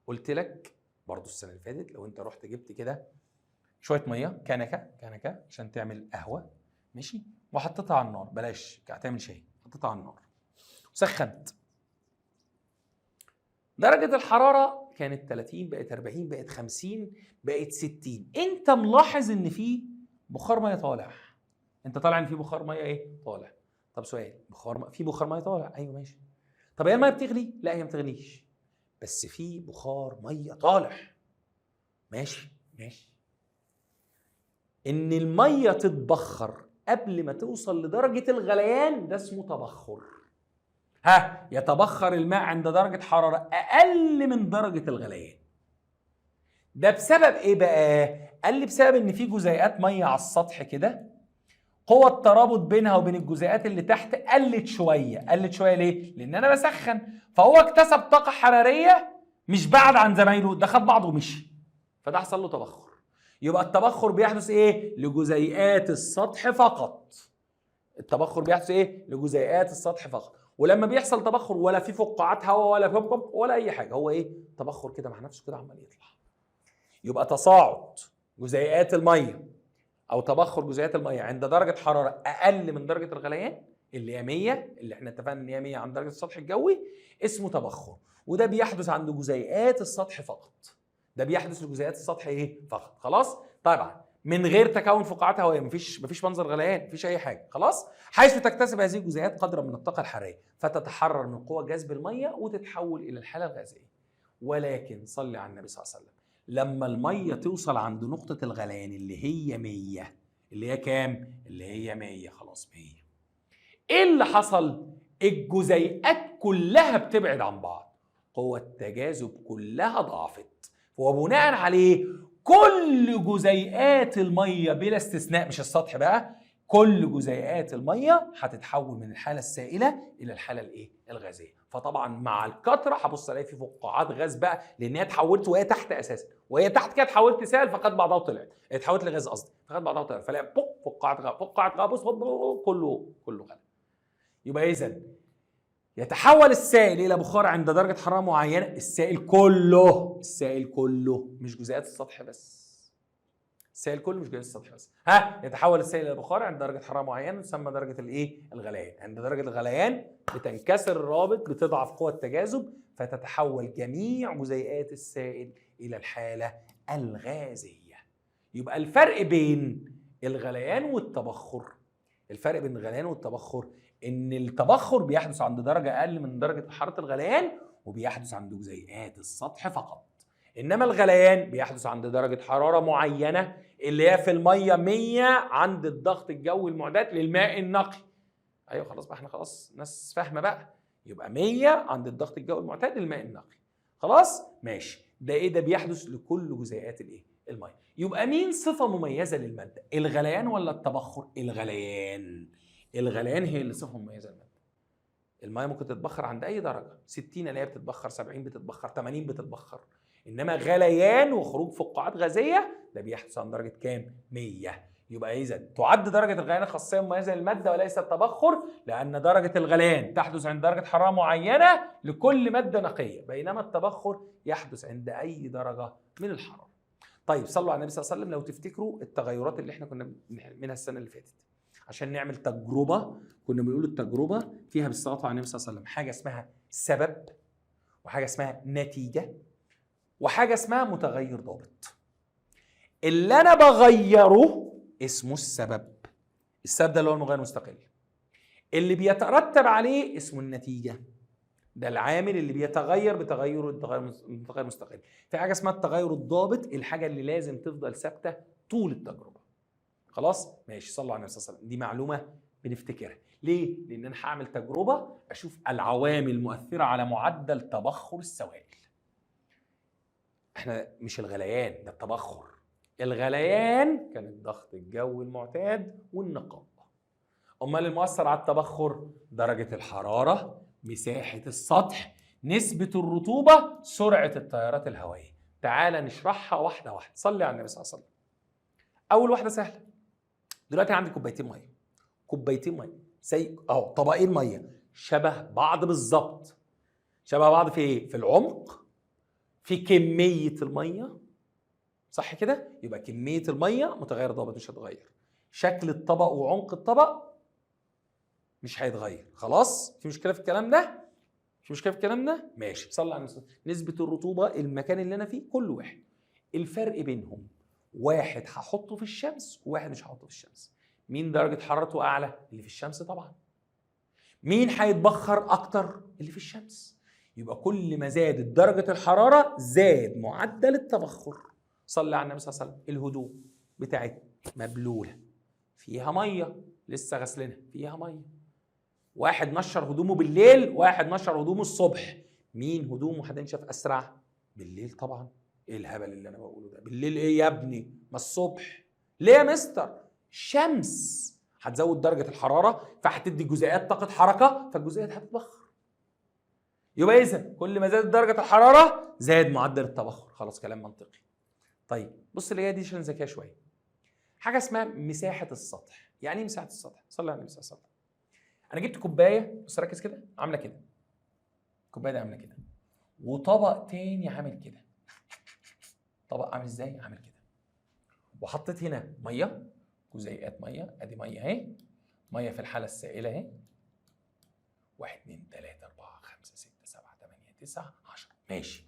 قلت لك برضو السنة اللي فاتت لو انت رحت جبت كده شوية مية، كنكة عشان تعمل قهوة، ماشي، وحطيتها على النار، بلاش تعمل شاي، حطيتها على النار وسخنت، درجة الحرارة كانت 30 بقت 40 بقت 50 بقت 60. انت ملاحظ ان في بخار مية طالع، انت طالع ان في بخار مية ايه؟ طالع. طب سؤال، في بخار ميه طالع؟ ايوه ماشي. طب هي الميه بتغلي؟ لا، هي ما بتغليش، بس في بخار ميه طالع. ماشي. ان الميه تتبخر قبل ما توصل لدرجه الغليان ده اسمه تبخر. يتبخر الماء عند درجه حراره اقل من درجه الغليان. ده بسبب ايه بقى؟ قال لي بسبب ان في جزيئات ميه على السطح كده، قوة الترابط بينها وبين الجزيئات اللي تحت قلت شوية. ليه؟ لأن أنا بسخن، فهو اكتسب طاقة حرارية مش بعد عن زمايله، ده خد بعضه ومشي، فده حصل له تبخر. يبقى التبخر بيحدث إيه؟ لجزيئات السطح فقط. التبخر بيحدث إيه؟ لجزيئات السطح فقط. ولما بيحصل تبخر ولا في فقاعات هواء ولا أي حاجة، هو إيه؟ تبخر كده مع نفسه كده عمال يطلع. يبقى تصاعد جزيئات المية أو تبخر جزيئات المية عند درجة حرارة أقل من درجة الغليان اللي هي 100، اللي احنا اتفقنا إن هي 100 عند درجة السطح الجوي، اسمه تبخر. وده بيحدث عند جزيئات السطح فقط. ده بيحدث لجزيئات السطح إيه؟ فقط. خلاص؟ طبعا من غير تكون فقاعات هوائية، مفيش منظر غليان، مفيش أي حاجة. خلاص؟ حيث تكتسب هذه الجزيئات قدرا من الطاقة الحرارية فتتحرر من قوة جذب المية وتتحول إلى الحالة الغازية. ولكن صلي على النبي صلى الله عليه وسلم، لما المية توصل عند نقطة الغليان اللي هي 100، اللي هي كام؟ اللي هي 100. خلاص 100. ايه اللي حصل؟ الجزيئات كلها بتبعد عن بعض، قوة التجاذب كلها ضعفت، وبناء عليه كل جزيئات المية بلا استثناء، مش السطح بقى، كل جزيئات المية هتتحول من الحالة السائلة إلى الحالة الإيه؟ الغازية. فطبعا مع الكثرة هبص ألاقي في فقاعات غاز بقى، لأن هي اتحولت وهي تحت أساسا، وهي تحت كده اتحولت سائل فخد بعضها وطلعت، اتحولت لغاز قصدي فخد بعضها وطلعت، فلاقي فقاعات غاز، بص كله غاز. يبقى إذا يتحول السائل إلى بخار عند درجة حرارة معينة، السائل كله مش جزيئات السطح بس. السائل كله مش جزيئات السطح بس. يتحول السائل الى بخار عند درجه حراره معينه تسمى درجه الايه؟ الغليان. عند درجه الغليان بتنكسر الرابط، بتضعف قوه التجاذب، فتتحول جميع جزيئات السائل الى الحاله الغازيه. يبقى الفرق بين الغليان والتبخر، الفرق بين الغليان والتبخر ان التبخر بيحدث عند درجه اقل من درجه حراره الغليان وبيحدث عند جزيئات السطح فقط. انما الغليان بيحدث عند درجه حراره معينه اللي هي في الميه 100 عند الضغط الجوي المعتاد للماء النقي. ايوه خلاص بقى، احنا خلاص ناس فاهمه بقى. يبقى 100 عند الضغط الجوي المعتاد للماء النقي. خلاص ماشي. ده ايه؟ ده بيحدث لكل جزيئات الايه؟ الميه. يبقى مين صفه مميزه للماده؟ الغليان ولا التبخر؟ الغليان. الغليان هي اللي صفه مميزه للماده. الميه ممكن تتبخر عند اي درجه، 60 اللي هي بتتبخر، 70 بتتبخر، 80 بتتبخر. انما غليان وخروج فقاعات غازيه ده بيحدث عند درجه كام؟ 100. يبقى اذا تعد درجه الغليان خاصيه مميزه للماده وليس التبخر، لان درجه الغليان تحدث عند درجه حراره معينه لكل ماده نقيه، بينما التبخر يحدث عند اي درجه من الحراره. طيب صلوا على النبي صلى الله عليه وسلم. لو تفتكروا التغيرات اللي احنا كنا منها السنه اللي فاتت عشان نعمل تجربه، كنا بنقول التجربه فيها بالصلاه على النبي صلى الله عليه وسلم حاجه اسمها سبب، وحاجه اسمها نتيجه، وحاجه اسمها متغير ضابط. اللي انا بغيره اسمه السبب. السبب ده اللي هو المغير المستقل. اللي بيترتب عليه اسمه النتيجه. ده العامل اللي بيتغير بتغير التغير المستقل. في حاجه اسمها التغير الضابط، الحاجه اللي لازم تفضل ثابته طول التجربه. خلاص ماشي. صلوا على النبي صلى الله عليه وسلم. دي معلومه بنفتكرها. ليه؟ لان انا هعمل تجربه اشوف العوامل المؤثره على معدل تبخر السوائل. احنا مش الغليان، ده التبخر. الغليان كان الضغط الجوي المعتاد والنقاء. امال المؤثر على التبخر درجه الحراره، مساحه السطح، نسبه الرطوبه، سرعه التيارات الهوائيه. تعال نشرحها واحده واحده. صلي على النبي صلى الله عليه وسلم. اول واحده سهله. دلوقتي عندي كوبايتين ميه، كوبايتين ميه زي اهو طبقين ميه شبه بعض بالظبط. شبه بعض في ايه؟ في العمق، في كميه الميه، صح كده؟ يبقى كميه الميه متغير ضابط مش هتغير. شكل الطبق وعمق الطبق مش هيتغير. خلاص؟ في مشكله في الكلام ده؟ في مشكله في الكلام ده؟ ماشي. صلي على النبي. نسبه الرطوبه، المكان اللي انا فيه، كل واحد. الفرق بينهم واحد هحطه في الشمس وواحد مش هحطه في الشمس. مين درجه حرارته اعلى؟ اللي في الشمس طبعا. مين هيتبخر اكتر؟ اللي في الشمس. يبقى كل ما زادت درجه الحراره زاد معدل التبخر. صلي على النبي صلى الله عليه وسلم. الهدوم بتاعتنا مبلوله فيها ميه لسه غسلينها، فيها ميه. واحد نشر هدومه بالليل، واحد نشر هدومه الصبح. مين هدومه هتنشف اسرع؟ بالليل طبعا. ايه الهبل اللي انا بقوله ده؟ بالليل ايه يا ابني؟ ما الصبح. ليه يا مستر؟ الشمس هتزود درجه الحراره فهتدي جزيئات طاقه حركه، فالجزيئات هتتبخر. يبقى اذا كل ما زادت درجه الحراره زاد معدل التبخر. خلاص كلام منطقي. طيب بص اللي جايه دي عشان ذكيه شويه. حاجه اسمها مساحه السطح. يعني ايه مساحه السطح؟ صلي على النبي صلى الله عليه وسلم. انا جبت كوبايه، بص ركز كده، عامله كده. الكوبايه دي عامله كده، وطبق تاني عامل كده. طبق عامل ازاي؟ عامل كده. وحطيت هنا ميه، جزيئات ميه، ادي ميه اهي، ميه في الحاله السائله اهي. 1 2 3 4 5 6 7 8 9 10 ماشي.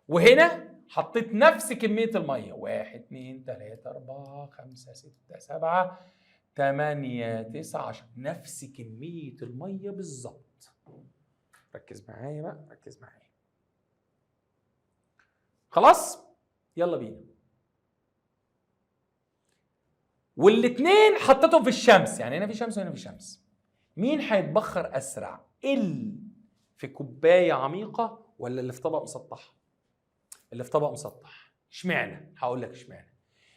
وهنا حطيت نفس كميه الميه، 1 2 3 4 5 6 7 8 9 10، نفس كميه الميه بالظبط. ركز معايا بقى، ركز معايا. خلاص؟ يلا بينا. والاتنين حطيتهم في الشمس، يعني هنا في شمس وهنا في شمس. مين هيتبخر اسرع؟ اللي في كوبايه عميقه ولا اللي في طبق مسطح؟ اللي في طبق مسطح. اشمعنى؟ هقول لك اشمعنى.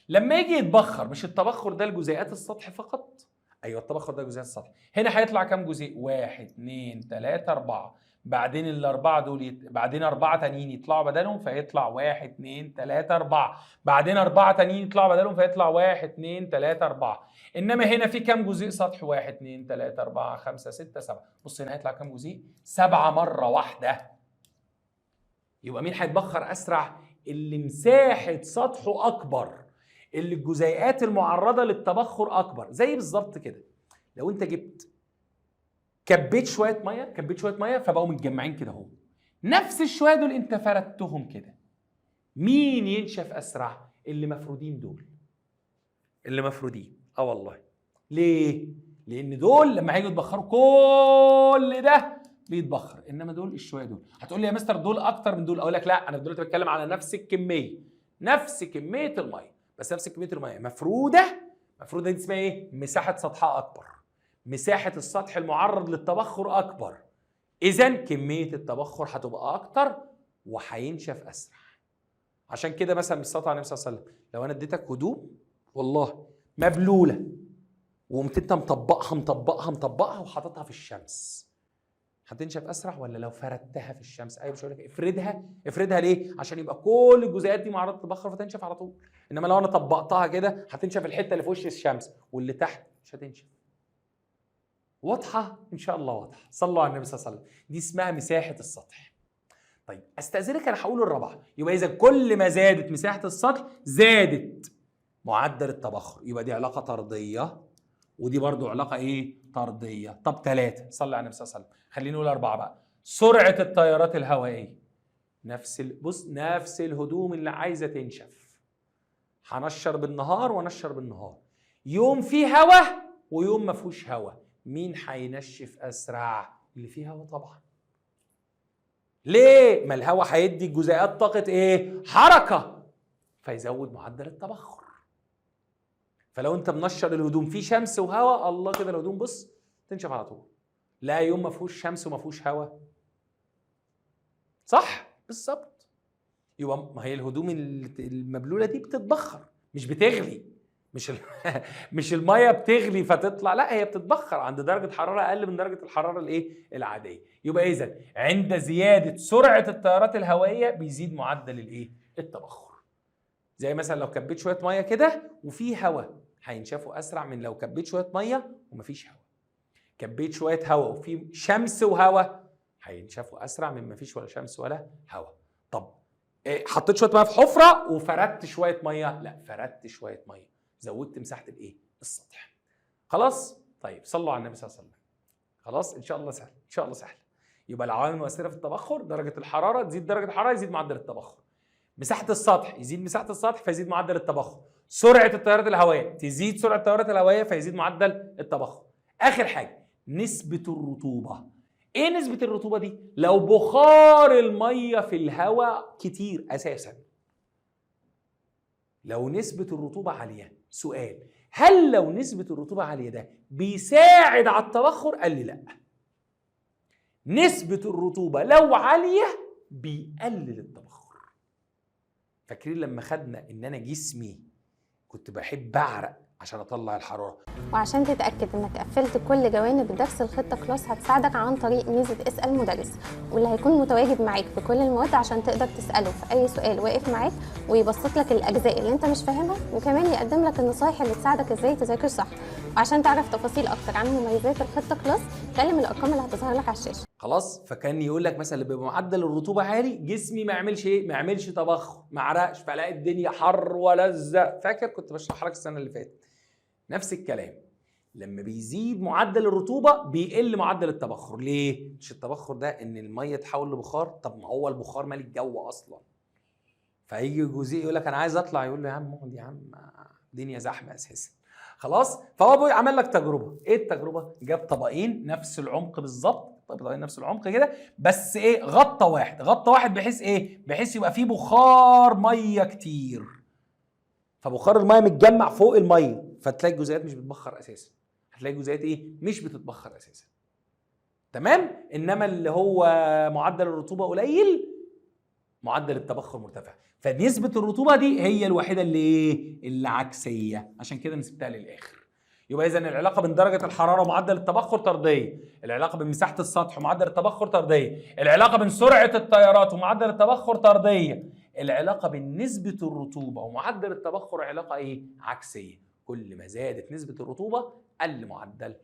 لما يجي يتبخر، مش التبخر ده لجزيئات السطح فقط؟ ايوه التبخر ده جزيئات السطح. هنا هيطلع كام جزيء؟ 1 2 3 4. بعدين الاربعه دول بعدين 4 تانيين يطلعوا بدلهم فيطلع 1 2 3 4. بعدين 4 تانيين يطلعوا بدلهم فيطلع 1 2 3 4. انما هنا في كام جزيء سطح؟ 1 2 3 4 5 6 7. بص هنا هيطلع كام جزيء؟ 7 مره واحده. يبقى مين هيتبخر اسرع؟ اللي مساحه سطحه اكبر، اللي الجزيئات المعرضه للتبخر اكبر. زي بالظبط كده لو انت جبت كبيت شويه ميه، فبقوا متجمعين كده اهو. نفس الشويه دول انت فردتهم كده، مين ينشف اسرع؟ اللي مفرودين دول، اللي مفرودين. والله ليه؟ لان دول لما هيجوا يتبخروا كل ده بيتبخر، انما دول الشويه دول. هتقول لي يا مستر دول اكتر من دول، اقول لك لا، انا دلوقتي بتكلم على نفس الكميه، نفس كميه الميه، بس نفس كميه الميه مفروده. مفروده دي اسمها ايه؟ مساحه سطحها اكبر، مساحه السطح المعرض للتبخر اكبر، اذا كميه التبخر هتبقى اكتر وهينشف اسرع. عشان كده مثلا بالصلاه على النبي صلى الله عليه وسلم، لو انا اديتك هدوم والله مبلوله وقمت انت مطبقها وحاططها في الشمس، هتنشف اسرع ولا لو فردتها في الشمس؟ ايوه، مش هقول لك افردها ليه؟ عشان يبقى كل الجزيئات دي معرضه للتبخر فتنشف على طول. انما لو انا طبقتها كده هتنشف الحته اللي في وش الشمس واللي تحت مش هتنشف. واضحه؟ ان شاء الله واضحه. صلوا على النبي صلى الله عليه وسلم. دي اسمها مساحه السطح. طيب استاذنك، انا هقول الرابعه. يبقى اذا كل ما زادت مساحه السطح زادت معدل التبخر، يبقى دي علاقه طرديه، ودي برضو علاقه ايه؟ طرديه. طب 3، صلي على النبي صلى الله عليه وسلم. خلينا نقول 4 بقى. سرعه التيارات الهوائيه، نفس الهدوم اللي عايزه تنشف، هنشر بالنهار ونشر بالنهار، يوم فيه هوا ويوم ما فيهوش هوا، مين هينشف اسرع؟ اللي فيه هوا طبعا. ليه؟ ما الهوا هيدي الجزيئات طاقه ايه؟ حركه، فيزود معدل التبخر. فلو انت منشر الهدوم في شمس وهواء، الله كده الهدوم بص تنشف على طول. لا يوم ما فيهوش شمس وما فيهوش هواء، صح؟ بالظبط. يبقى ما هي الهدوم المبلوله دي بتتبخر مش بتغلي، مش الميه بتغلي فتطلع، لا هي بتتبخر عند درجه حراره اقل من درجه الحراره الايه؟ العاديه. يبقى اذا عند زياده سرعه التيارات الهوائيه بيزيد معدل الايه؟ التبخر. زي مثلا لو كبيت شويه ميه كده وفي هواء، هينشفوا اسرع من لو كبيت شويه ميه ومفيش هواء. كبيت شويه هواء وفي شمس وهواء، هينشفوا اسرع من مفيش ولا شمس ولا هواء. طب حطيت شويه ميه في حفره وفردت شويه ميه، لا فردت شويه ميه، زودت مساحه الايه؟ السطح. خلاص؟ طيب صلوا على النبي صلى الله عليه وسلم. خلاص؟ ان شاء الله سهل، ان شاء الله سهل. يبقى العوامل المؤثره في التبخر، درجه الحراره، تزيد درجه الحراره يزيد معدل التبخر. مساحه السطح، يزيد مساحه السطح فيزيد معدل التبخر. سرعه التيارات الهوائيه، تزيد سرعه التيارات الهوائيه فيزيد معدل التبخر. اخر حاجه نسبه الرطوبه. ايه نسبه الرطوبه دي؟ لو بخار الميه في الهواء كتير اساسا، لو نسبه الرطوبه عاليه، سؤال، هل لو نسبه الرطوبه عاليه ده بيساعد على التبخر؟ قال لي لا. نسبه الرطوبه لو عاليه بيقلل التبخر. فاكرين لما خدنا ان انا جسمي كنت بحب اعرق عشان اطلع الحراره؟ وعشان تتأكد انك قفلت كل جوانب درس الخطة كلاس هتساعدك عن طريق ميزة اسأل مدرس، واللي هيكون متواجد معاك في كل المواد عشان تقدر تسأله في اي سؤال واقف معاك ويبسط لك الاجزاء اللي انت مش فاهمها، وكمان يقدم لك النصايح اللي تساعدك ازاي تذاكر صح. وعشان تعرف تفاصيل اكتر عن مميزات الخطة كلاس كلم الارقام اللي هتظهر لك على الشاشة. خلاص؟ فكان يقول لك مثلا اللي بيبقى معدل الرطوبه عالي جسمي ما يعملش ايه؟ ما يعملش تبخر، ما عرقش، فلاقي الدنيا حر ولزق. فاكر كنت بشرح لك السنه اللي فاتت نفس الكلام. لما بيزيد معدل الرطوبه بيقل معدل التبخر. ليه؟ مش التبخر ده ان الميه تحول لبخار؟ طب ما هو البخار مالي الجو اصلا. فيجي جزيء يقول لك انا عايز اطلع، يقول له يا عم اقعد يا عم، الدنيا زحمه اساسا. خلاص؟ فهو عمل لك تجربه. ايه التجربه؟ جاب طبقين نفس العمق بالظبط، طبقين نفس العمق كده، بس ايه؟ غطى واحد بحيث ايه؟ بحيث يبقى فيه بخار ميه كتير. فبخار الميه متجمع فوق الميه، فتلاقي الجزيئات مش بتبخر اساسا. هتلاقي الجزيئات ايه؟ مش بتتبخر اساسا. تمام؟ انما اللي هو معدل الرطوبه قليل معدل التبخر مرتفع. فنسبه الرطوبه دي هي الوحيده اللي ايه؟ اللي عكسيه، عشان كده نسبتها للاخر. يبقى اذا العلاقه بين درجه الحراره ومعدل التبخر طرديه، العلاقه بين مساحه السطح ومعدل التبخر طرديه، العلاقه بين سرعه التيارات ومعدل التبخر طرديه، العلاقه بين نسبه الرطوبه ومعدل التبخر علاقه ايه؟ عكسيه. كل ما زادت نسبه الرطوبه قل معدل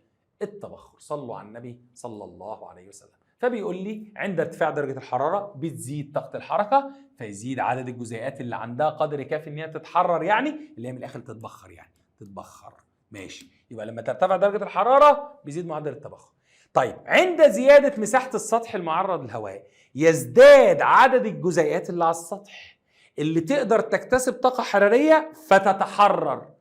التبخر. صلوا على النبي صلى الله عليه وسلم. فبيقول لي عند ارتفاع درجه الحراره بتزيد طاقه الحركه، فيزيد عدد الجزيئات اللي عندها قدر كافي ان هي تتحرر، يعني اللي هي من الاخر تتبخر، يعني تتبخر. ماشي، يبقى لما ترتفع درجه الحراره بيزيد معدل التبخر. طيب عند زياده مساحه السطح المعرض للهواء يزداد عدد الجزيئات اللي على السطح، اللي تقدر تكتسب طاقة حرارية فتتحرر،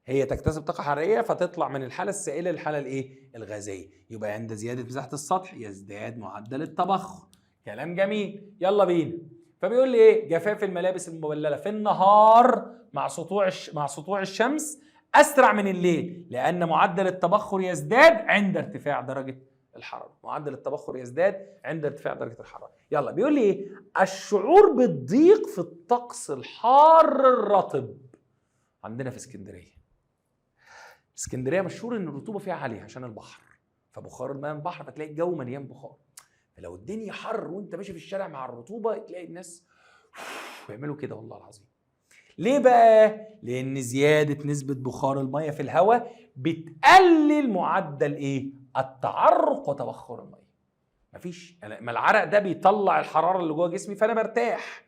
هي تكتسب طاقة حرارية فتطلع من الحالة السائلة للحالة الايه؟ الغازية. يبقى عند زيادة مساحة السطح يزداد معدل التبخر. كلام جميل، يلا بينا. فبيقول لي ايه؟ جفاف الملابس المبللة في النهار مع سطوع الشمس أسرع من الليل، لأن معدل التبخر يزداد عند ارتفاع درجة الحرارة. معدل التبخر يزداد عند ارتفاع درجة الحرارة. يلا بيقول لي ايه؟ الشعور بالضيق في الطقس الحار الرطب. عندنا في اسكندرية مشهور ان الرطوبة فيها عالية عشان البحر، فبخار الماء من البحر فتلاقي الجو مليان بخار. فلو الدنيا حر وانت ماشي في الشارع مع الرطوبة تلاقي الناس بيعملوا كده والله العظيم. ليه بقى؟ لأن زيادة نسبة بخار المية في الهواء بتقلل معدل ايه؟ التعرق وتبخر المية. مفيش، ما العرق ده بيطلع الحرارة اللي جوه جسمي فأنا برتاح،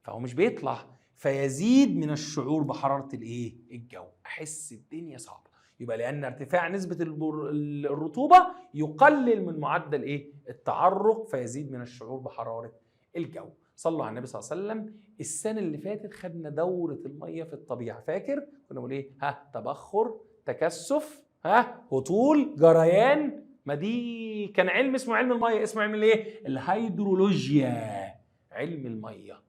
فهو مش بيطلع، فيزيد من الشعور بحرارة الايه؟ الجو، أحس الدنيا صعبة. يبقى لأن ارتفاع نسبة الرطوبة يقلل من معدل ايه؟ التعرق، فيزيد من الشعور بحرارة الجو. صلوا على النبي صلى الله عليه وسلم. السنة اللي فاتت خدنا دورة المية في الطبيعة، فاكر؟ كنا بنقول ايه؟ تبخر، تكثف، هطول، جريان. ما دي كان علم اسمه علم المية، اسمه علم الايه؟ الهيدرولوجيا، علم المية.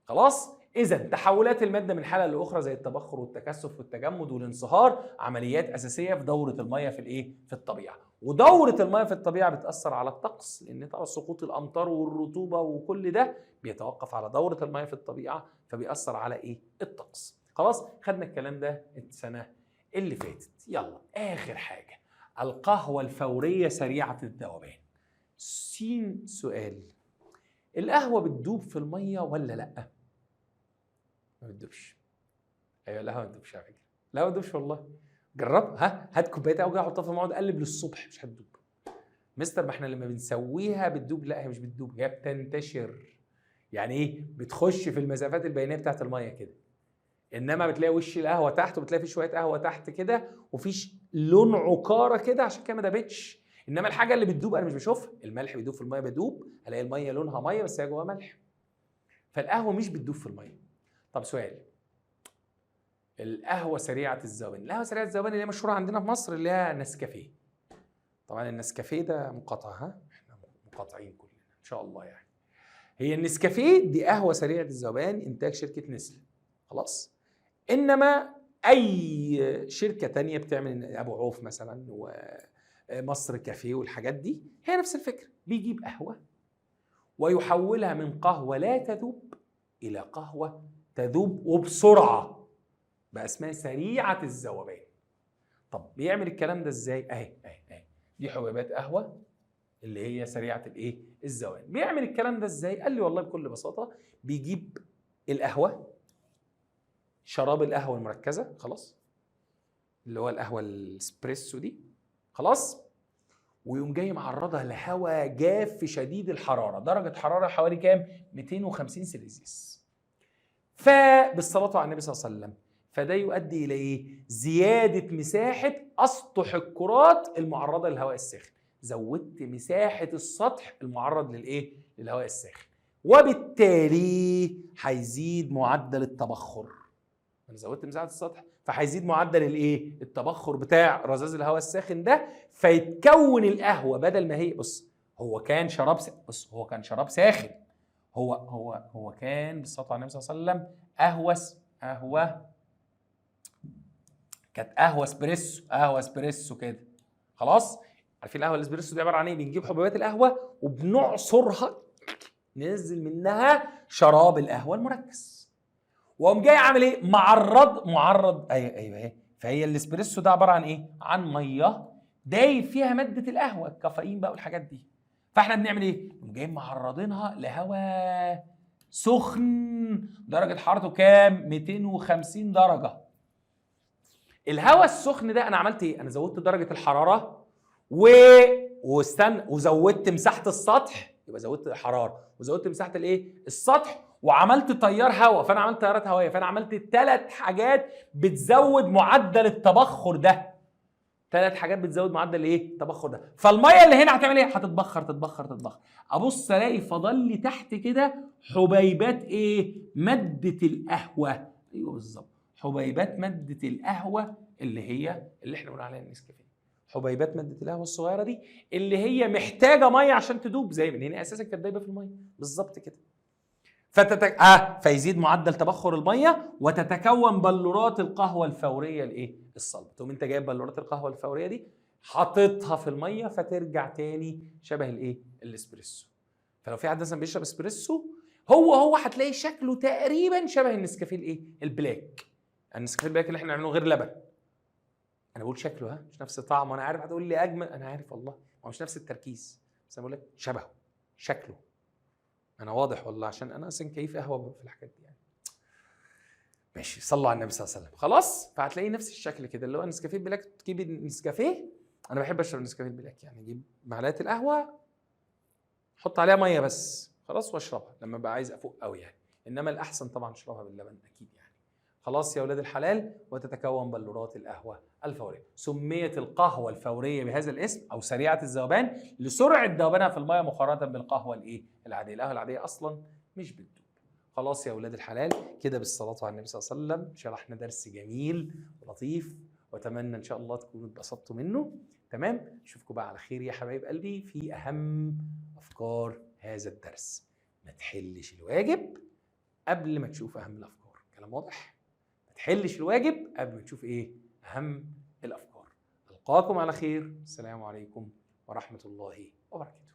خلاص؟ إذا تحولات المادة من حالة لأخرى زي التبخر والتكثف والتجمد والانصهار عمليات أساسية في دورة المية في الإيه؟ في الطبيعة. ودورة المية في الطبيعة بتأثر على الطقس، لأن طبعا سقوط الأمطار والرطوبة وكل ده بيتوقف على دورة المية في الطبيعة، فبيأثر على إيه؟ الطقس. خلاص؟ خدنا الكلام ده السنة اللي فاتت. يلا آخر حاجة، القهوة الفورية سريعة الذوبان. سؤال، القهوة بتدوب في المية ولا لأ؟ ما بتدوبش. ايوه القهوه ما بتدوبش على فكره، لا ما بتدوبش والله. جرب، هات كوبايه قهوه حطها في الميه قلب للصبح مش هتدوب. مستر ما احنا لما بنسويها بتدوب، لا هي مش بتدوب، هي بتنتشر. يعني ايه؟ بتخش في المسافات البينيه بتاعت الميه كده. انما بتلاقي وش القهوه تحت وبتلاقي في شويه قهوه تحت كده وفيش لون عكاره كده، عشان كده ما دابتش. انما الحاجه اللي بتدوب انا مش بشوفها، الملح بيدوب في الميه بدوب، الاقي الميه لونها ميه بس هي جواها ملح. فالقهوه مش بتدوب في الميه. طب سؤال، القهوه سريعه الذوبان، القهوه سريعه الذوبان اللي هي مشهوره عندنا في مصر اللي هي نسكافيه. طبعا النسكافيه ده مقاطعه، احنا مقاطعين كلنا ان شاء الله يعني. هي النسكافيه دي قهوه سريعه الذوبان انتاج شركه نسله. خلاص؟ انما اي شركه تانية بتعمل، ابو عوف مثلا ومصر كافيه والحاجات دي، هي نفس الفكره، بيجيب قهوه ويحولها من قهوه لا تذوب الى قهوه تذوب وبسرعه، بقى اسمها سريعه الذوبان. طب بيعمل الكلام ده ازاي؟ اهي دي حبيبات قهوه اللي هي سريعه الايه؟ الذوبان. بيعمل الكلام ده ازاي؟ قال لي والله بكل بساطه، بيجيب القهوه، شراب القهوه المركزه، خلاص، اللي هو القهوه الاسبريسو دي، خلاص، ويقوم جاي معرضها لهواء جاف شديد الحراره، درجه حراره حوالي كام؟ 250 سلسيوس. فبالصلاه على النبي صلى الله عليه وسلم، فده يؤدي الى ايه؟ زياده مساحه اسطح الكرات المعرضه للهواء الساخن. زودت مساحه السطح المعرض للايه؟ للهواء الساخن، وبالتالي هيزيد معدل التبخر. انا زودت مساحه السطح فهيزيد معدل الايه؟ التبخر بتاع رذاذ الهواء الساخن ده، فيتكون القهوه بدل ما هي، بص هو كان شراب هو كان شراب ساخن، هو كان بالصلاه على النبي صلى الله عليه وسلم قهوه كانت قهوه اسبريسو كده، خلاص. عارفين القهوه الاسبريسو دي عباره عن ايه؟ بنجيب حبوبات القهوه وبنعصرها ننزل منها شراب القهوه المركز، وقام جاي عامل ايه؟ معرض ايوه. فهي الاسبريسو ده عباره عن ايه؟ عن ميه دايب فيها ماده القهوه، الكافيين بقى والحاجات دي. فاحنا بنعمل ايه؟ نقوم جايين معرضينها لهواء سخن درجه حرارته كام؟ 250 درجه. الهواء السخن ده انا عملت ايه؟ انا زودت درجه الحراره وزودت مساحه السطح، يبقى زودت الحراره وزودت مساحه الايه؟ السطح، وعملت تيار هواء، فانا عملت تيارات هوائيه، فانا عملت 3 حاجات بتزود معدل التبخر ده. 3 حاجات بتزود معدل ايه التبخر ده. فالميه اللي هنا هتعمل ايه؟ هتتبخر تتبخر تتبخر. ابص الاقي فضل لي تحت كده حبيبات ايه؟ ماده القهوه. ايوه بالظبط، حبيبات ماده القهوه اللي احنا بنقول عليها النسكافيه. حبيبات ماده القهوه الصغيره دي اللي هي محتاجه ميه عشان تدوب، زي من هنا اساسا كانت دايبه في الميه بالظبط كده. فيزيد معدل تبخر الميه وتتكون بلورات القهوه الفوريه الايه؟ الصلبه. تقوم انت جايب بلورات القهوه الفوريه دي حاططها في الميه فترجع تاني شبه الايه؟ الاسبريسو. فلو في حد مثلا بيشرب اسبريسو هو هتلاقي شكله تقريبا شبه النسكافيه الايه؟ البلاك. النسكافيه البلاك اللي احنا بنعمله غير لبن. انا بقول شكله مش نفس طعمه، وانا عارف هتقول لي اجمل، انا عارف والله هو مش نفس التركيز، بس انا بقول لك شبهه شكله. انا واضح والله عشان انا اصلا كيف قهوه في الحاجات دي يعني. ماشي، صلوا على النبي صلى الله عليه وسلم. خلاص، فهتلاقي نفس الشكل كده اللي هو نسكافيه بلاك. تجيب النسكافيه، انا بحب اشرب النسكافيه البلاك، يعني اجيب معلقه القهوه احط عليها ميه بس خلاص واشربها لما ابقى عايز افوق قوي يعني. انما الاحسن طبعا اشربها باللبن اكيد يعني. خلاص يا اولاد الحلال، وتتكون بلورات القهوه الفوريه. سميت القهوه الفوريه بهذا الاسم او سريعه الذوبان لسرعه ذوبانها في الميه مقارنه بالقهوه الايه؟ العاديه. القهوه العاديه اصلا مش بتدوب. خلاص يا اولاد الحلال، كده بالصلاه على النبي صلى الله عليه وسلم شرحنا درس جميل ولطيف، واتمنى ان شاء الله تكونوا اتبسطتوا منه. تمام، اشوفكم بقى على خير يا حبايب قلبي في اهم افكار هذا الدرس. ما تحلش الواجب قبل ما تشوف اهم الافكار. كلام واضح؟ ما تحلش الواجب قبل ما تشوف ايه؟ اهم الافكار. القاكم على خير. السلام عليكم ورحمه الله وبركاته.